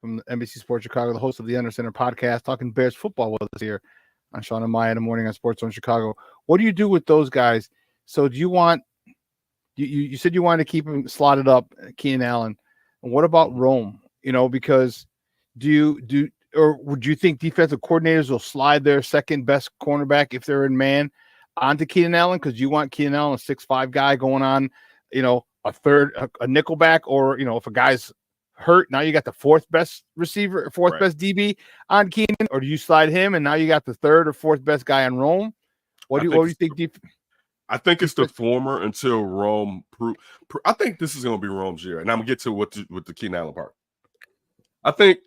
from NBC Sports Chicago, the host of the Under Center podcast, talking Bears football with us here on Shawn and Maya in the morning on Sports Zone Chicago. What do you do with those guys? So do you want, you said you wanted to keep him slotted up, Keenan Allen. And what about Rome? You know, because would you think defensive coordinators will slide their second best cornerback, if they're in man, onto Keenan Allen? Because you want Keenan Allen, a 6'5" guy, going on, you know, a nickel back, or, you know, if a guy's hurt, now you got the fourth best receiver, best DB on Keenan, or do you slide him and now you got the third or fourth best guy on Rome? What do you think? I think it's the former until Rome I think this is going to be Rome's year, and I'm going to get to with the Keenan Allen part. I think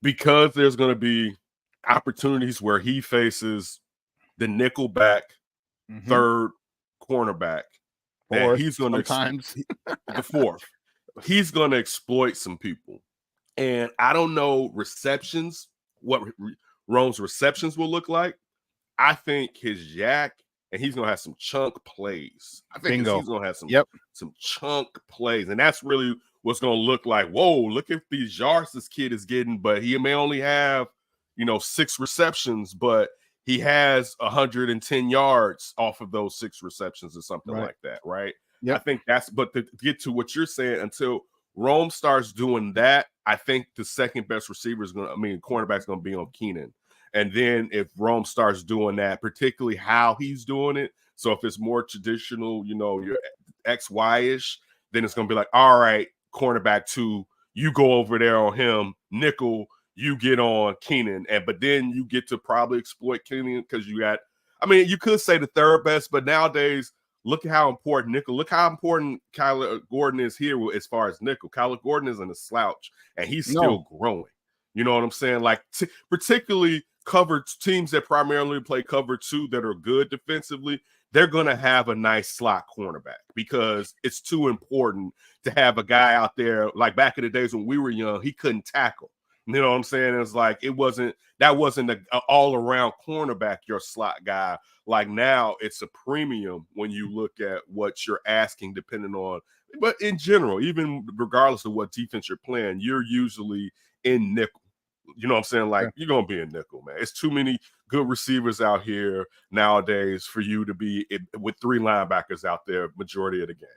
because there's going to be opportunities where he faces the nickel back third cornerback. Fourth, He's going to sometimes the fourth. He's going to exploit some people. And I don't know receptions, what Rome's receptions will look like. I think his yak, and he's going to have some chunk plays. I think he's going to have some chunk plays. And that's really what's going to look like. Whoa, look at these yards this kid is getting, but he may only have, 6 receptions, but he has 110 yards off of those 6 receptions or something like that, right? Yep. I think but to get to what you're saying, until Rome starts doing that, I think the second best receiver is cornerback's going to be on Keenan. And then if Rome starts doing that, particularly how he's doing it, so if it's more traditional, your XY-ish, then it's going to be like, all right, cornerback 2, you go over there on him, nickel, you get on Keenan. But then you get to probably exploit Keenan because you could say the third best, but nowadays, look at how important nickel. Look how important Kyler Gordon is here as far as nickel. Kyler Gordon isn't a slouch, and he's still growing. You know what I'm saying? Like particularly covered teams that primarily play cover 2 that are good defensively, they're going to have a nice slot cornerback because it's too important to have a guy out there like back in the days when we were young. He couldn't tackle. You know what I'm saying? It's like that wasn't an all-around cornerback, your slot guy. Like now, it's a premium when you look at what you're asking, depending on. But in general, even regardless of what defense you're playing, you're usually in nickel. You know what I'm saying? Like you're gonna be in nickel, man. It's too many good receivers out here nowadays for you to be with 3 linebackers out there majority of the game.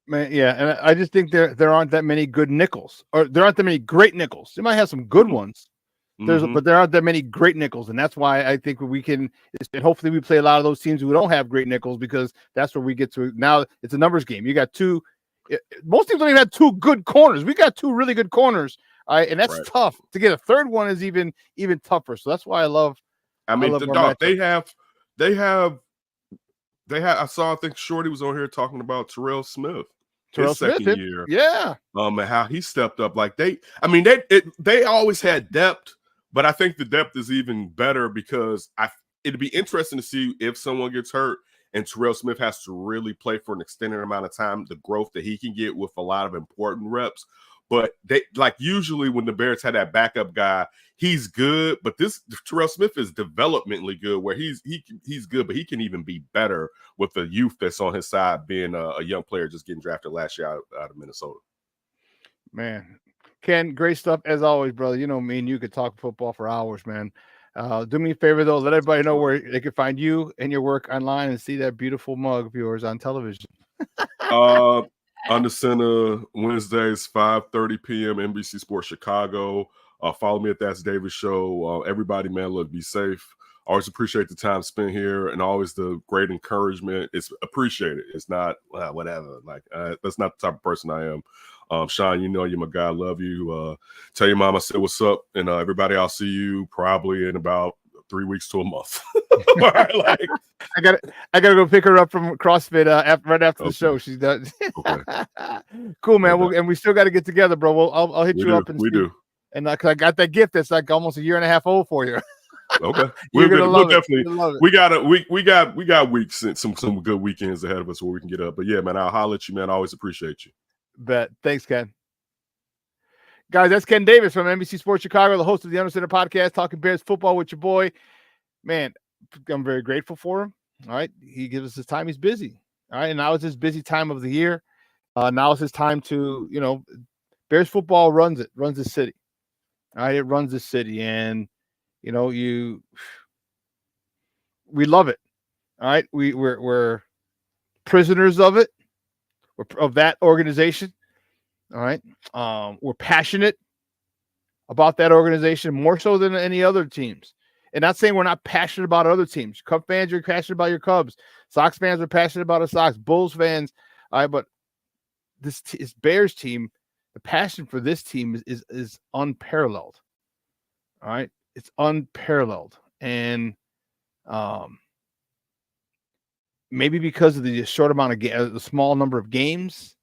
Man, yeah, and I just think there aren't that many good nickels, or there aren't that many great nickels. You might have some good ones, but there aren't that many great nickels, and that's why I think we can. And hopefully, we play a lot of those teams who don't have great nickels because that's where we get to. Now it's a numbers game. You got 2. Most teams don't even have 2 good corners. We got 2 really good corners, and that's tough. To get a third one is even tougher. So that's why I love. They have. I think Shorty was on here talking about Terrell Smith. His second year, and how he stepped up. Like they always had depth, but I think the depth is even better because it'd be interesting to see if someone gets hurt and Terrell Smith has to really play for an extended amount of time, the growth that he can get with a lot of important reps. But they usually when the Bears had that backup guy, he's good. But this Terrell Smith is developmentally good, where he's good, but he can even be better with the youth that's on his side, being a young player just getting drafted last year out of Minnesota. Man, Ken, great stuff as always, brother. You know me and you could talk football for hours, man. Do me a favor though, let everybody know where they can find you and your work online and see that beautiful mug of yours on television. Under Center, Wednesdays, 5:30 p.m., NBC Sports Chicago. Follow me at That's Davis Show. Everybody, man, look, be safe. Always appreciate the time spent here and always the great encouragement. It's appreciated. It's not whatever. Like that's not the type of person I am. Shawn, you know you're my guy. I love you. Tell your mom I said what's up. And everybody, I'll see you probably in about 3 weeks to a month. Right, I gotta go pick her up from CrossFit right after the show. She's done. Cool, man. And we still got to get together, bro. I'll hit you up and do. And I got that gift that's like almost a year and a half old for you. Okay, we'll definitely. We got weeks and some good weekends ahead of us where we can get up. But yeah, man, I'll holler at you, man. I always appreciate you. Bet. Thanks, Ken. Guys, that's Ken Davis from NBC Sports Chicago, the host of the Under Center podcast, talking Bears football with your boy. Man, I'm very grateful for him. All right. He gives us his time. He's busy. All right. And now it's his busy time of the year. Now it's his time to, Bears football runs the city. All right. It runs the city. And, we love it. All right. We're prisoners of it. We're of that organization. All right. We're passionate about that organization more so than any other teams. And not saying we're not passionate about other teams. Cub fans are passionate about your Cubs. Sox fans are passionate about the Sox. Bulls fans. All right, but this Bears team, the passion for this team is unparalleled. All right. It's unparalleled. And maybe because of the short amount of the small number of games,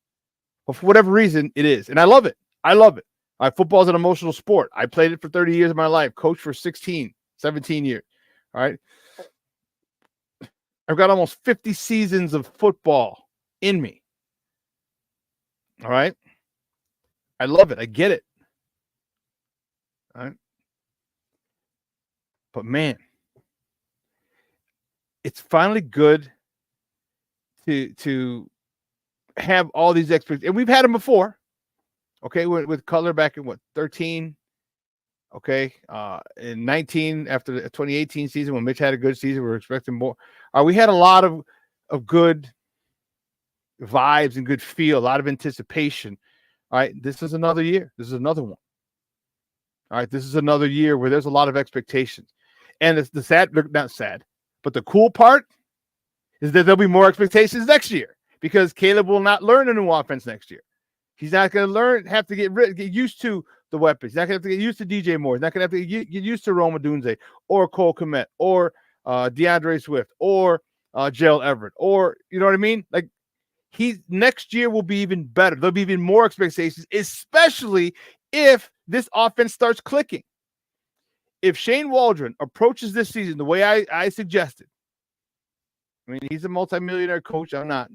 but for whatever reason, it is. And I love it. All right, football is an emotional sport. I played it for 30 years of my life, coached for 17 years. All right. I've got almost 50 seasons of football in me. All right. I love it. I get it. All right. But man, it's finally good to have all these expectations. And we've had them before. Okay, with Cutler back in 13. Okay, in 19 after the 2018 season when Mitch had a good season, we were expecting more. We had a lot of good vibes and good feel, a lot of anticipation. All right, this is another year. This is another one. All right, this is another year where there's a lot of expectations. And it's not sad, but the cool part is that there'll be more expectations next year because Caleb will not learn a new offense next year. He's not going to have to get used to the weapons. He's not going to have to get used to DJ Moore. He's not going to have to get used to Roma Dunze or Cole Kmet or DeAndre Swift or Gerald Everett or, you know what I mean? Like, next year will be even better. There'll be even more expectations, especially if this offense starts clicking. If Shane Waldron approaches this season the way I suggested, I mean, he's a multimillionaire coach. I'm not.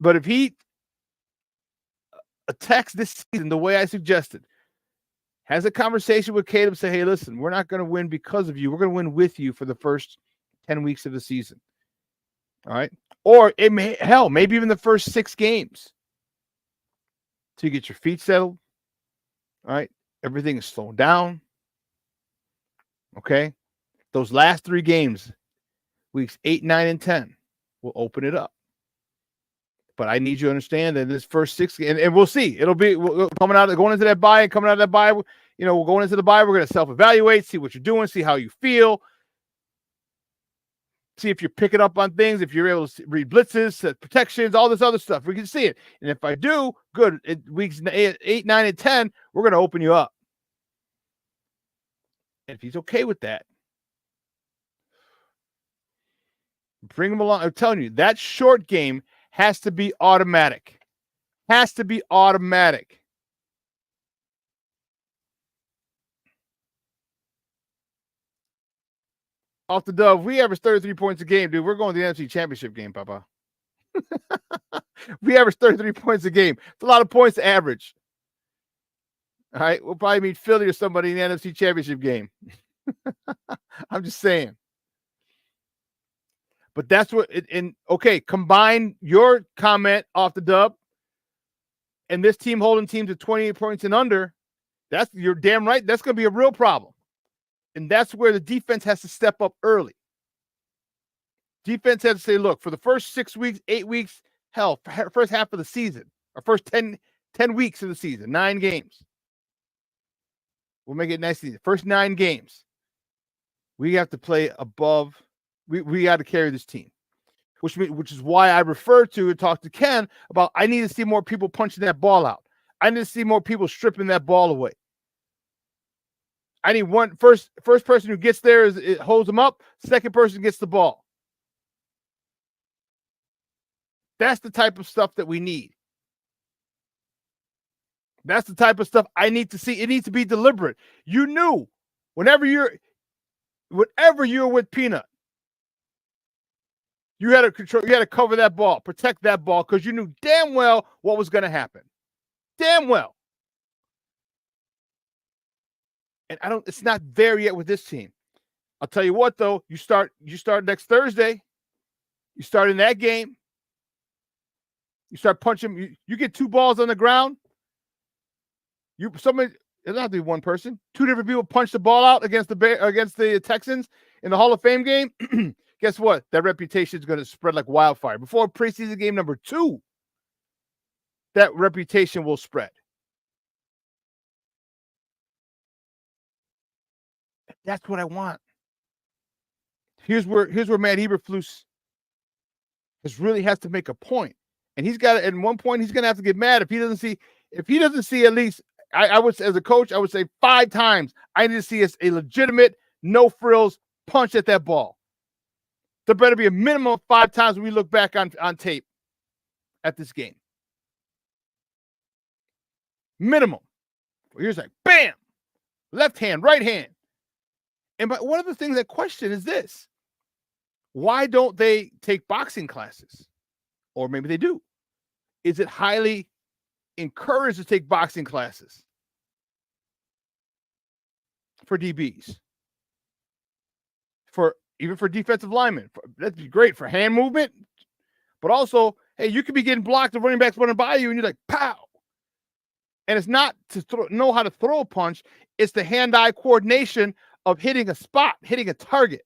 But if he attacks this season the way I suggested, has a conversation with Caleb, say, hey, listen, we're not going to win because of you. We're going to win with you for the first 10 weeks of the season. All right. Or maybe even the first 6 games. So you get your feet settled. All right. Everything is slowing down. Okay. Those last 3 games, weeks 8, 9, and 10, will open it up. But I need you to understand that this first 6, and we'll see. It'll be going into that bye and coming out of that bye. You know, we're going into the bye. We're going to self-evaluate, see what you're doing, see how you feel, see if you're picking up on things, if you're able to read blitzes, set protections, all this other stuff. We can see it. And if I do, good. Weeks 8, 9, and 10, we're going to open you up. And if he's okay with that, bring him along. I'm telling you, that short game has to be automatic. Has to be automatic. Off the dove, we average 33 points a game, dude. We're going to the NFC Championship game, Papa. We average 33 points a game. It's a lot of points to average. All right, we'll probably meet Philly or somebody in the NFC Championship game. I'm just saying. But that's what okay, combine your comment off the dub and this team holding teams to 28 points and under. You're damn right. That's going to be a real problem. And that's where the defense has to step up early. Defense has to say, look, for the first 6 weeks, 8 weeks, hell, first half of the season, or first 10 weeks of the season, 9 games. We'll make it nice. First 9 games, we have to play above. We got to carry this team, which is why I referred to and talked to Ken about I need to see more people punching that ball out. I need to see more people stripping that ball away. I need first person who gets there it holds them up. Second person gets the ball. That's the type of stuff that we need. That's the type of stuff I need to see. It needs to be deliberate. You knew whenever you're with Peanut, you had to cover that ball, protect that ball, because you knew damn well what was going to happen. Damn well. And it's not there yet with this team. I'll tell you what, though, you start next Thursday. You start in that game. You start punching. You get 2 balls on the ground. It doesn't have to be one person. 2 different people punch the ball out against the Texans in the Hall of Fame game. Guess what? That reputation is going to spread like wildfire. Before preseason game number 2, that reputation will spread. That's what I want. Here's where Matt Eberflus really has to make a point. And he's got at one point he's going to have to get mad if he doesn't see at least I would, as a coach, I would say 5 times I need to see a legitimate no frills punch at that ball. There better be a minimum of 5 times when we look back on tape at this game. Minimum. Here's like, bam, left hand, right hand. And but one of the things I question is this: why don't they take boxing classes? Or maybe they do. Is it highly encouraged to take boxing classes for DBs? Even for defensive linemen? That'd be great for hand movement. But also, hey, you could be getting blocked, the running back's running by you, and you're like, pow. And it's not to know how to throw a punch. It's the hand-eye coordination of hitting a spot, hitting a target,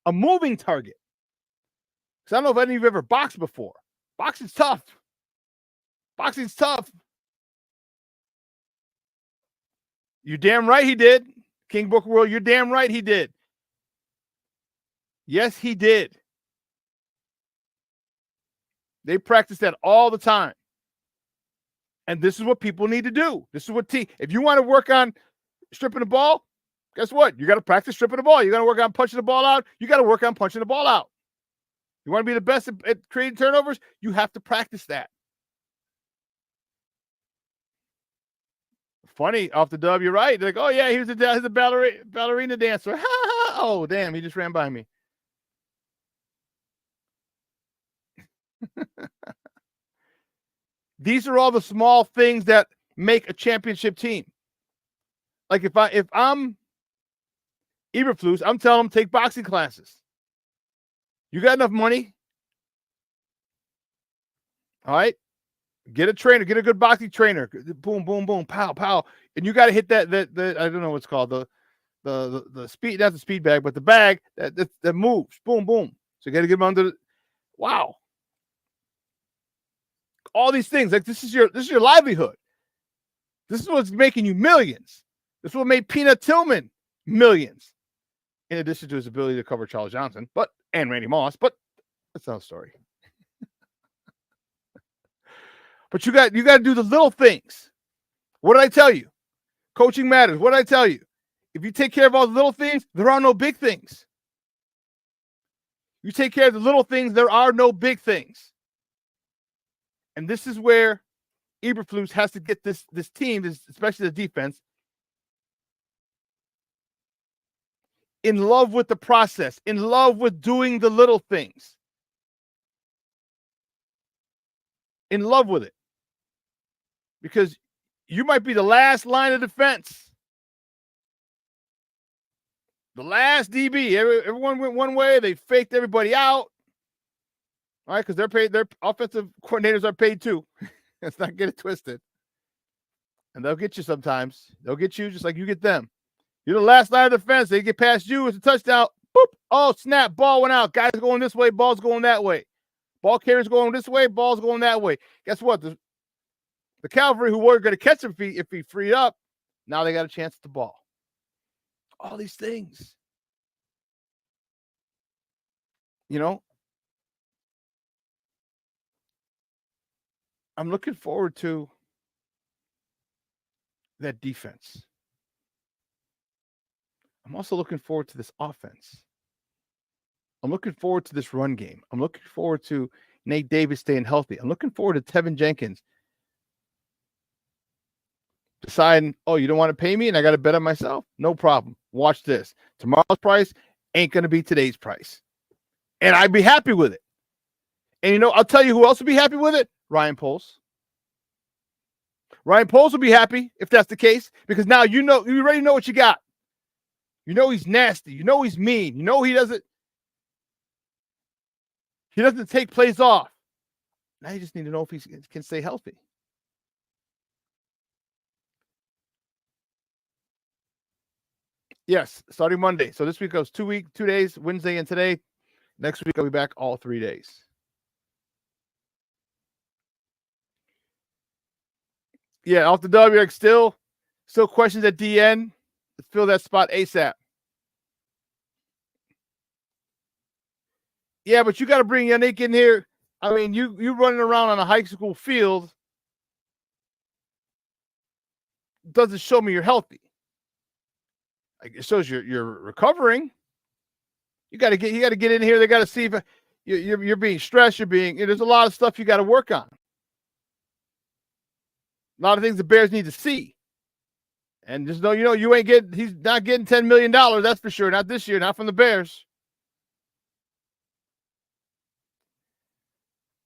a moving target. Because I don't know if any of you have ever boxed before. Boxing's tough. Boxing's tough. You're damn right he did. King Booker World, you're damn right he did. Yes, he did. They practice that all the time. And this is what people need to do. This is what if you want to work on stripping the ball, guess what? You got to practice stripping the ball. You got to work on punching the ball out. You got to work on punching the ball out. You want to be the best at creating turnovers? You have to practice that. Funny, off the dub, you're right. They're like, oh, yeah, he's a ballerina dancer. Oh, damn, he just ran by me. These are all the small things that make a championship team. Like if I'm Eberflus, I'm telling them take boxing classes. You got enough money? All right. Get a trainer, get a good boxing trainer. Boom, boom, boom, pow, pow. And you got to hit that I don't know what's called, the speed, not the speed bag, but the bag that moves. Boom, boom. So you got to get them under wow. All these things, like this is your livelihood. This is what's making you millions. This is what made Peanut Tillman millions. In addition to his ability to cover Charles Johnson, and Randy Moss, but that's another story. But you got to do the little things. What did I tell you? Coaching matters. What did I tell you? If you take care of all the little things, there are no big things. You take care of the little things, there are no big things. And this is where Eberflus has to get this team, especially the defense, in love with the process, in love with doing the little things. In love with it. Because you might be the last line of defense. The last DB. Everyone went one way. They faked everybody out. All right, because they're paid. Their offensive coordinators are paid too. Let's not get it twisted. And they'll get you sometimes. They'll get you just like you get them. You're the last line of defense. They get past you. It's a touchdown. Boop. Oh, snap. Ball went out. Guys going this way. Ball's going that way. Ball carrier's going this way. Ball's going that way. Guess what? The cavalry who were going to catch him if he freed up, now they got a chance at the ball. All these things. You know, I'm looking forward to that defense. I'm also looking forward to this offense. I'm looking forward to this run game. I'm looking forward to Nate Davis staying healthy. I'm looking forward to Tevinjenkins deciding, oh, you don't want to pay me and I got to bet on myself? No problem. Watch this. Tomorrow's price ain't going to be today's price. And I'd be happy with it. And, you know, I'll tell you who else would be happy with it. Ryan Poles. Ryan Poles will be happy if that's the case, because now you already know what you got. You know he's nasty. You know he's mean. You know he doesn't take plays off. Now you just need to know if he can stay healthy. Yes, starting Monday. So this week goes 2 days, Wednesday and today. Next week I'll be back all 3 days. Yeah, off the W, still questions at DN. Let's fill that spot ASAP. Yeah, but you got to bring Yannick in here. I mean, you running around on a high school field doesn't show me you're healthy. It shows you're recovering. You got to get in here. They got to see if you're being stressed. There's a lot of stuff you got to work on. A lot of things the Bears need to see. And just know, he's not getting $10 million. That's for sure. Not this year, not from the Bears.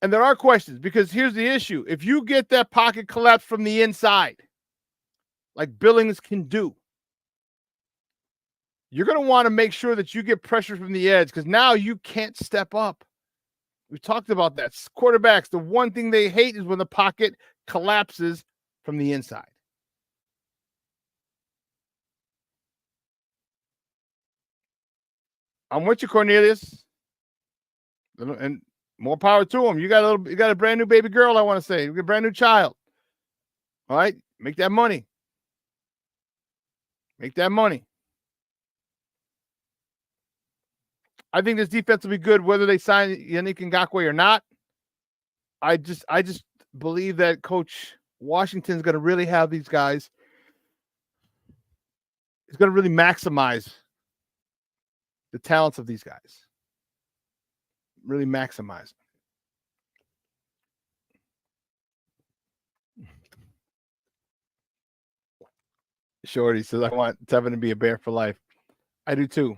And there are questions, because here's the issue. If you get that pocket collapse from the inside, like Billings can do, you're going to want to make sure that you get pressure from the edge, because now you can't step up. We talked about that. Quarterbacks, the one thing they hate is when the pocket collapses from the inside. I'm with you, Cornelius. And more power to him. You got a brand new baby girl, I want to say. You got a brand new child. All right? Make that money. Make that money. I think this defense will be good whether they sign Yannick Ngakoue or not. I just believe that Coach Washington's going to really have these guys. He's going to really maximize the talents of these guys. Really maximize. Shorty says, I want Tevin to be a Bear for life. I do too.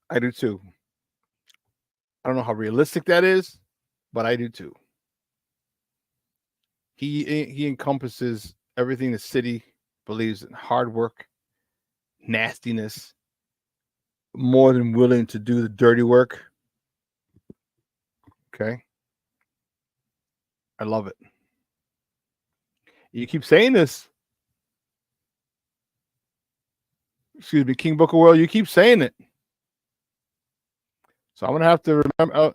I don't know how realistic that is, but I do too. He encompasses everything the city believes in: hard work, nastiness, more than willing to do the dirty work. Okay. I love it. You keep saying this. Excuse me, King Booker World, you keep saying it. So I'm going to have to remember,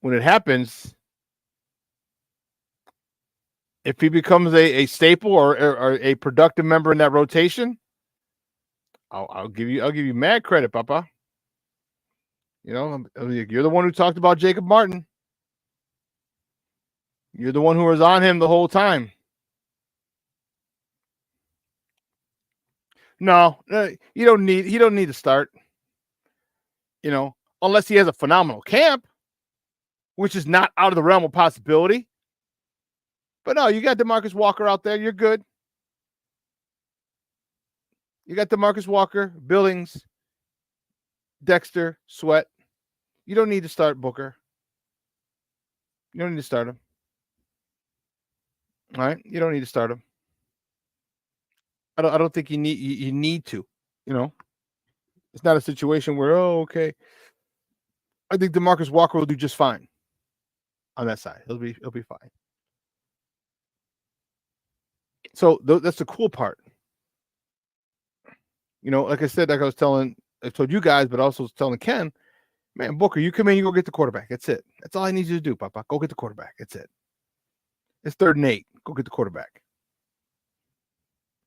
when it happens, if he becomes a staple or a productive member in that rotation, I'll give you mad credit, Papa. You're the one who talked about Jacob Martin. You're the one who was on him the whole time. No, he don't need to start. Unless he has a phenomenal camp, which is not out of the realm of possibility. But no, you got DeMarcus Walker out there. You're good. You got DeMarcus Walker, Billings, Dexter, Sweat. You don't need to start Booker. You don't need to start him. All right? You don't need to start him. I don't think you need to. It's not a situation where, okay. I think DeMarcus Walker will do just fine on that side. He'll be fine. So that's the cool part. Like I said, I told you guys, but also was telling Ken, man, Booker, you come in, you go get the quarterback. That's it. That's all I need you to do, Papa. Go get the quarterback. That's it. It's 3rd and 8. Go get the quarterback.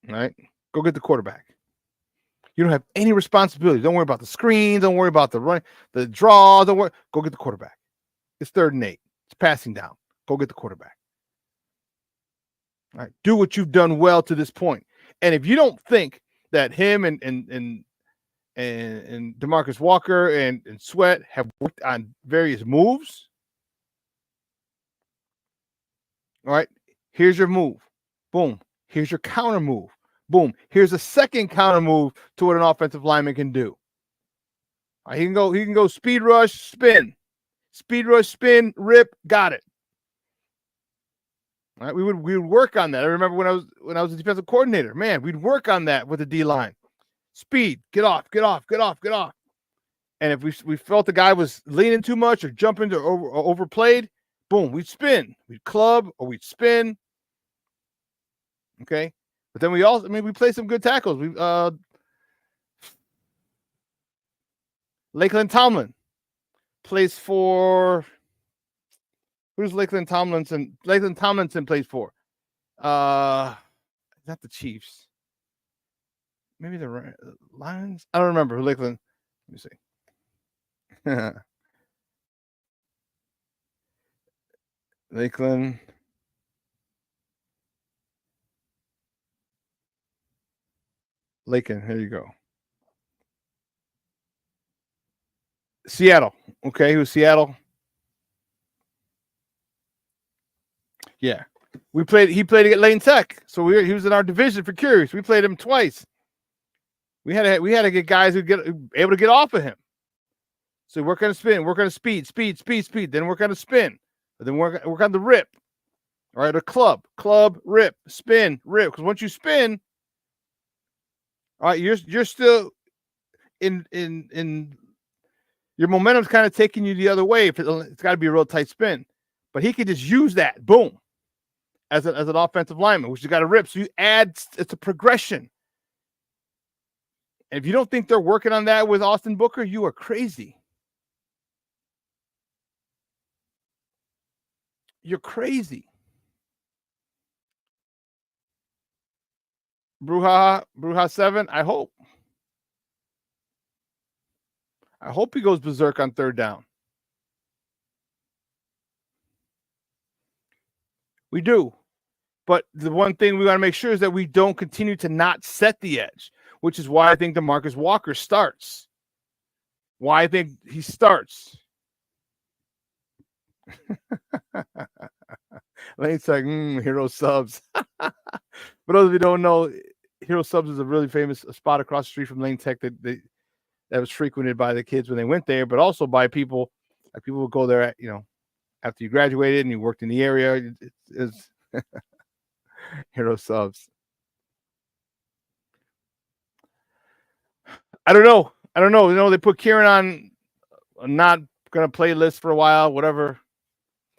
All right? Go get the quarterback. You don't have any responsibility. Don't worry about the screens. Don't worry about the run, the draw. Don't worry. Go get the quarterback. It's 3rd and 8. It's passing down. Go get the quarterback. All right. Do what you've done well to this point. And if you don't think that him and DeMarcus Walker and Sweat have worked on various moves, all right, here's your move. Boom. Here's your counter move. Boom. Here's a second counter move to what an offensive lineman can do. All right, he can go speed rush, spin. Speed rush, spin, rip, got it. All right, we would work on that. I remember when I was a defensive coordinator. Man, we'd work on that with the D line. Speed, get off. And if we felt the guy was leaning too much or jumping or overplayed, boom, we'd spin. We'd club or we'd spin. Okay. But then we played some good tackles. Lakeland Tomlin plays for. Who's Lakeland Tomlinson? Lakeland Tomlinson plays for. Not the Chiefs. Maybe the Lions. I don't remember who Lakeland. Let me see. Lakeland. Lakeland. Here you go. Seattle. Okay, who's Seattle? Yeah. He played at Lane Tech, so he was in our division for Curious. We played him twice. We had to get guys who able to get off of him. So work on a spin, work on a speed, then work on a spin, then work on the rip. All right, a club, rip, spin, rip. Because once you spin, all right, you're still in your momentum's kind of taking you the other way. If it's got to be a real tight spin, but he could just use that, boom, as an offensive lineman, which you got to rip. So you add, it's a progression. And if you don't think they're working on that with Austin Booker, you are crazy. You're crazy. Bruja 7, I hope he goes berserk on third down. We do. But the one thing we want to make sure is that we don't continue to not set the edge, which is why I think DeMarcus Walker starts. Why I think he starts. Lane's like, Hero Subs. For those of you who don't know, Hero Subs is a really famous spot across the street from Lane Tech that was frequented by the kids when they went there, but also by people. Like people would go there, after you graduated and you worked in the area. It's Hero Subs. I don't know. They put Kieran on a not gonna play list for a while, whatever.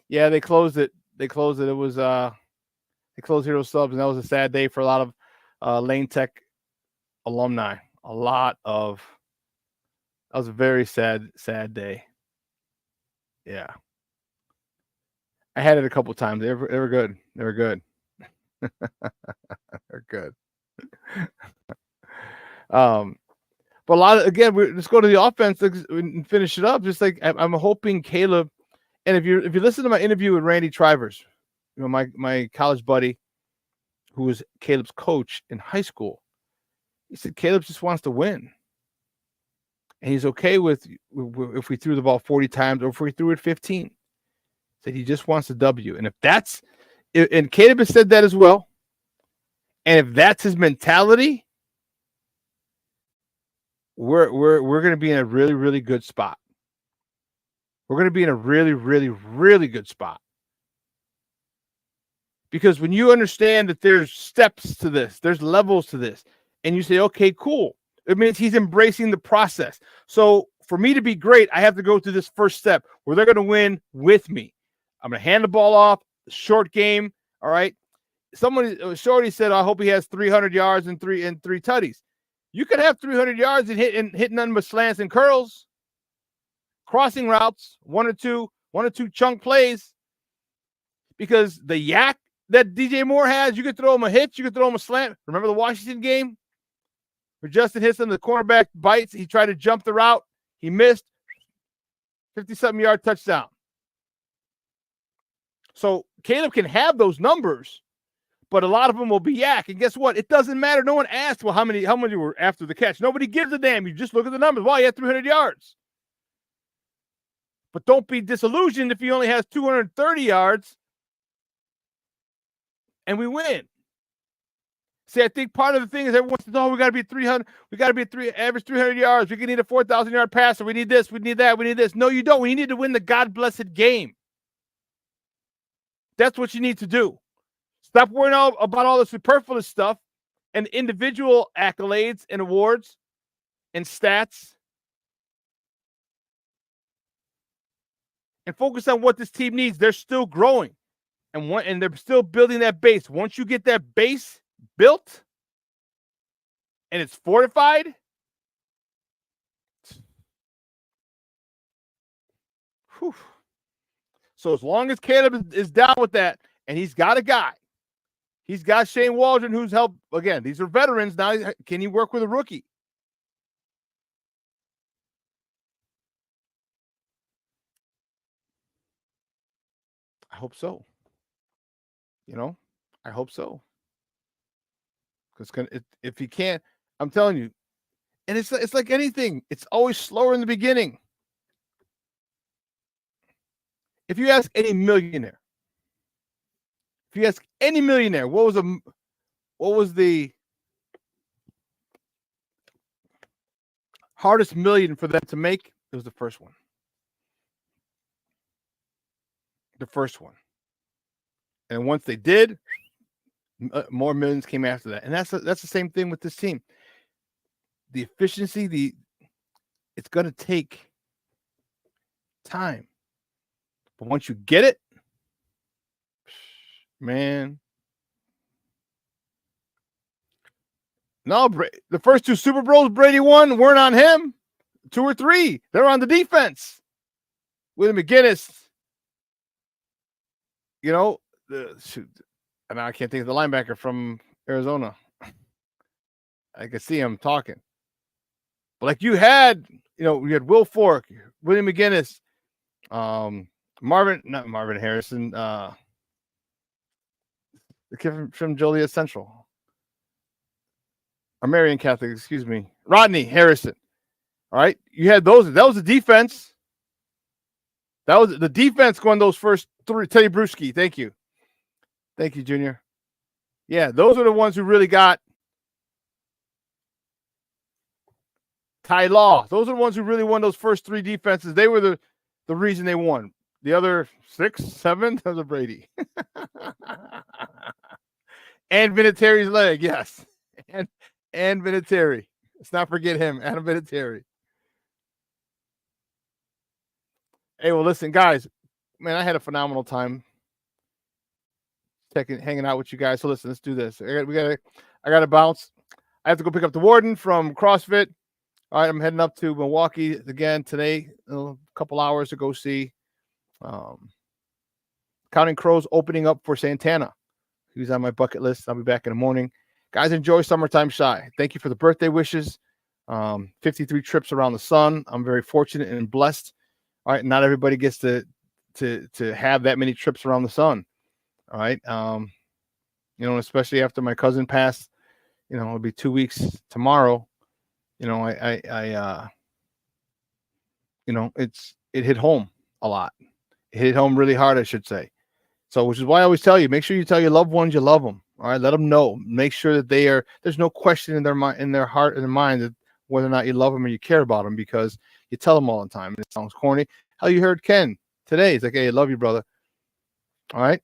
Yeah, they closed it. It was they closed Hero Subs, and that was a sad day for a lot of Lane Tech alumni. That was a very sad day. Yeah. I had it a couple times. They were good. They were good. They're good. But a lot of, again, let's go to the offense and finish it up. Just like I'm hoping Caleb, and if you listen to my interview with Randy Trivers, my college buddy, who was Caleb's coach in high school, he said Caleb just wants to win, and he's okay with if we threw the ball 40 times or if we threw it 15. Said he just wants a W, and and Caleb has said that as well. And if that's his mentality, we're going to be in a really, really good spot. We're going to be in a really, really, really good spot. Because when you understand that there's steps to this, there's levels to this, and you say, okay, cool. It means he's embracing the process. So for me to be great, I have to go through this first step where they're going to win with me. I'm going to hand the ball off, short game. All right. Shorty said, I hope he has 300 yards and three tutties. You could have 300 yards and hit nothing but slants and curls, crossing routes, one or two chunk plays. Because the yak that DJ Moore has, you could throw him a hitch, you could throw him a slant. Remember the Washington game where Justin hits him, the cornerback bites, he tried to jump the route, he missed, 50-something yard touchdown. So Caleb can have those numbers, but a lot of them will be yak. And guess what? It doesn't matter. No one asked, well, how many were after the catch? Nobody gives a damn. You just look at the numbers. Well, he had 300 yards. But don't be disillusioned if he only has 230 yards and we win. See, I think part of the thing is everyone says, oh, we got to be 300. We got to be average 300 yards. We can need a 4,000-yard passer. We need this. We need that. We need this. No, you don't. We need to win the God-blessed game. That's what you need to do. Stop worrying about all the superfluous stuff and individual accolades and awards and stats. And focus on what this team needs. They're still growing. And they're still building that base. Once you get that base built and it's fortified, whew. So as long as Caleb is down with that, and he's got a guy, he's got Shane Waldron who's helped. Again, these are veterans. Now, can he work with a rookie? I hope so. I hope so. Because if he can't, I'm telling you, and it's like anything. It's always slower in the beginning. If you ask any millionaire, If you ask any millionaire, what was the hardest million for them to make? It was the first one. The first one. And once they did, more millions came after that. And that's the same thing with this team. The efficiency, it's going to take time. But once you get it, man. No, the first 2 Super Bowls Brady won weren't on him. 2 or 3. They're on the defense. Willie McGinnis. You know, and I can't think of the linebacker from Arizona. I can see him talking. But like you had Will Fork, William McGinnis, not Marvin Harrison, the kid from Joliet Central. Or Marion Catholic, excuse me. Rodney Harrison. All right. You had those. That was the defense. That was the defense going those first 3. Teddy Bruschi. Thank you. Thank you, Junior. Yeah, those are the ones who really got Ty Law. Those are the ones who really won those first 3 defenses. They were the reason they won. The other 6, 7, those are Brady. And Vinatieri's leg, yes. And Vinatieri. Let's not forget him, Adam Vinatieri. Hey, well, listen, guys, man, I had a phenomenal time hanging out with you guys. So listen, let's do this. I got to bounce. I have to go pick up the warden from CrossFit. All right, I'm heading up to Milwaukee again today, a couple hours to go see Counting Crows opening up for Santana. He's on my bucket list. I'll be back in the morning. Guys, enjoy Summertime Shy. Thank you for the birthday wishes. 53 trips around the sun. I'm very fortunate and blessed. All right, not everybody gets to have that many trips around the sun. All right, especially after my cousin passed. It'll be 2 weeks tomorrow. It hit home a lot. It hit home really hard, I should say. So, which is why I always tell you, make sure you tell your loved ones you love them. All right, let them know. Make sure that there's no question in their mind, in their heart, and their mind that whether or not you love them or you care about them, because you tell them all the time. It sounds corny. How you heard Ken today? He's like, "Hey, I love you, brother." All right,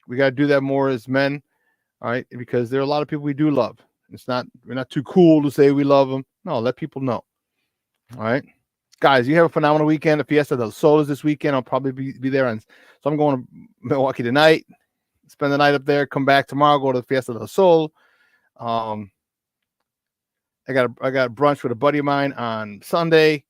we got to do that more as men. All right, because there are a lot of people we do love. We're not too cool to say we love them. No, let people know. All right, guys, you have a phenomenal weekend. The Fiesta del Sol is this weekend. I'll probably be there. So I'm going to Milwaukee tonight, spend the night up there, come back tomorrow, go to the Fiesta del Sol. I got brunch with a buddy of mine on Sunday.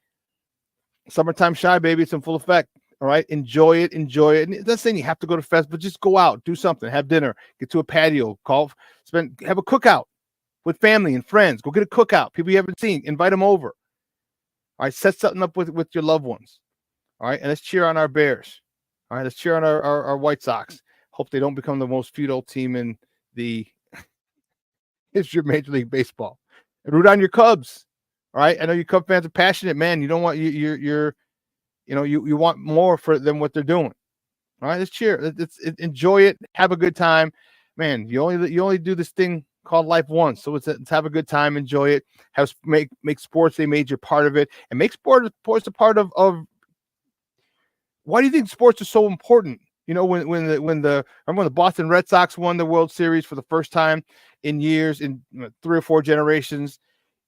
Summertime Shy, baby. It's in full effect. All right. Enjoy it. And it's not saying you have to go to fest, but just go out, do something, have dinner, get to a patio, have a cookout with family and friends. Go get a cookout. People you haven't seen, invite them over. All right. Set something up with your loved ones. All right. And let's cheer on our Bears. All right. Let's cheer on our White Sox. Hope they don't become the most feudal team in the history of Major League Baseball. And root on your Cubs. All right. I know you Cub fans are passionate, man. You don't want you want more for than what they're doing. All right. Let's cheer. Enjoy it. Have a good time, man. You only do this thing called life once. So let's have a good time. Enjoy it. Make sports a major part of it, and make sports a part of. Why do you think sports are so important? When the Boston Red Sox won the World Series for the first time in years, in 3 or 4 generations,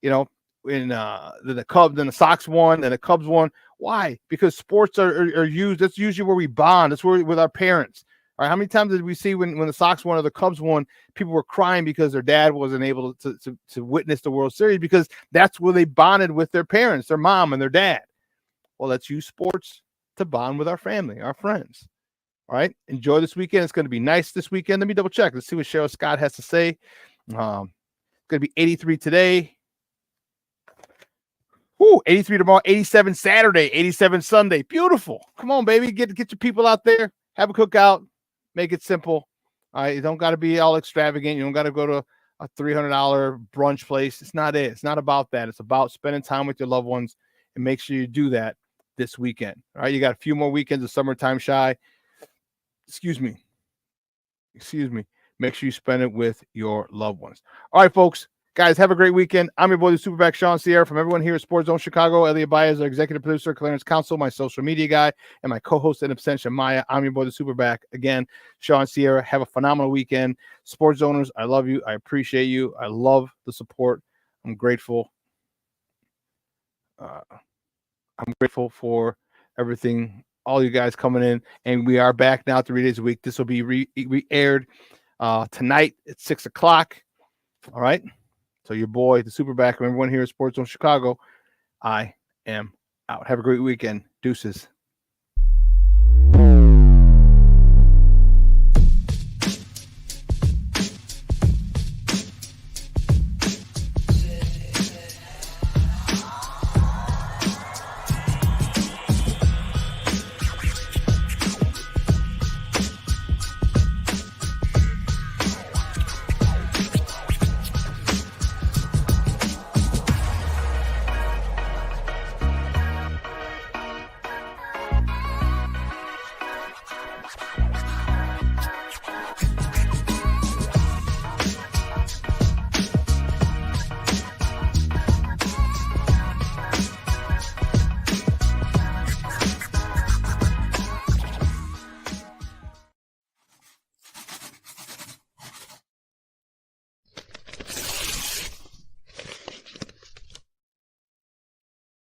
when the Cubs, then the Sox won, and the Cubs won. Why? Because sports are used. That's usually where we bond. That's where with our parents. All right. How many times did we see when the Sox won or the Cubs won, people were crying because their dad wasn't able to witness the World Series, because that's where they bonded with their parents, their mom and their dad. Well, let's use sports to bond with our family, our friends. All right. Enjoy this weekend. It's going to be nice this weekend. Let me double check. Let's see what Cheryl Scott has to say. It's going to be 83 today. 83 tomorrow, 87 Saturday, 87 Sunday. Beautiful. Come on, baby. Get your people out there. Have a cookout. Make it simple. All right. You don't got to be all extravagant. You don't got to go to a $300 brunch place. It's not it. It's not about that. It's about spending time with your loved ones, and make sure you do that this weekend. All right. You got a few more weekends of Summertime Shy. Excuse me. make sure you spend it with your loved ones. All right, folks. Guys, have a great weekend. I'm your boy, the SuperBack, Shawn Sierra. From everyone here at Sports Zone Chicago, Elliot Baez, our executive producer, Clarence Counsel, my social media guy, and my co-host in absentia, Maya. I'm your boy, the SuperBack. Again, Shawn Sierra. Have a phenomenal weekend. Sports owners, I love you. I appreciate you. I love the support. I'm grateful. I'm grateful for everything, all you guys coming in. And we are back now 3 days a week. This will be re-aired tonight at 6 o'clock. All right. So your boy, the SuperBack, from everyone here at Sports Zone Chicago, I am out. Have a great weekend. Deuces.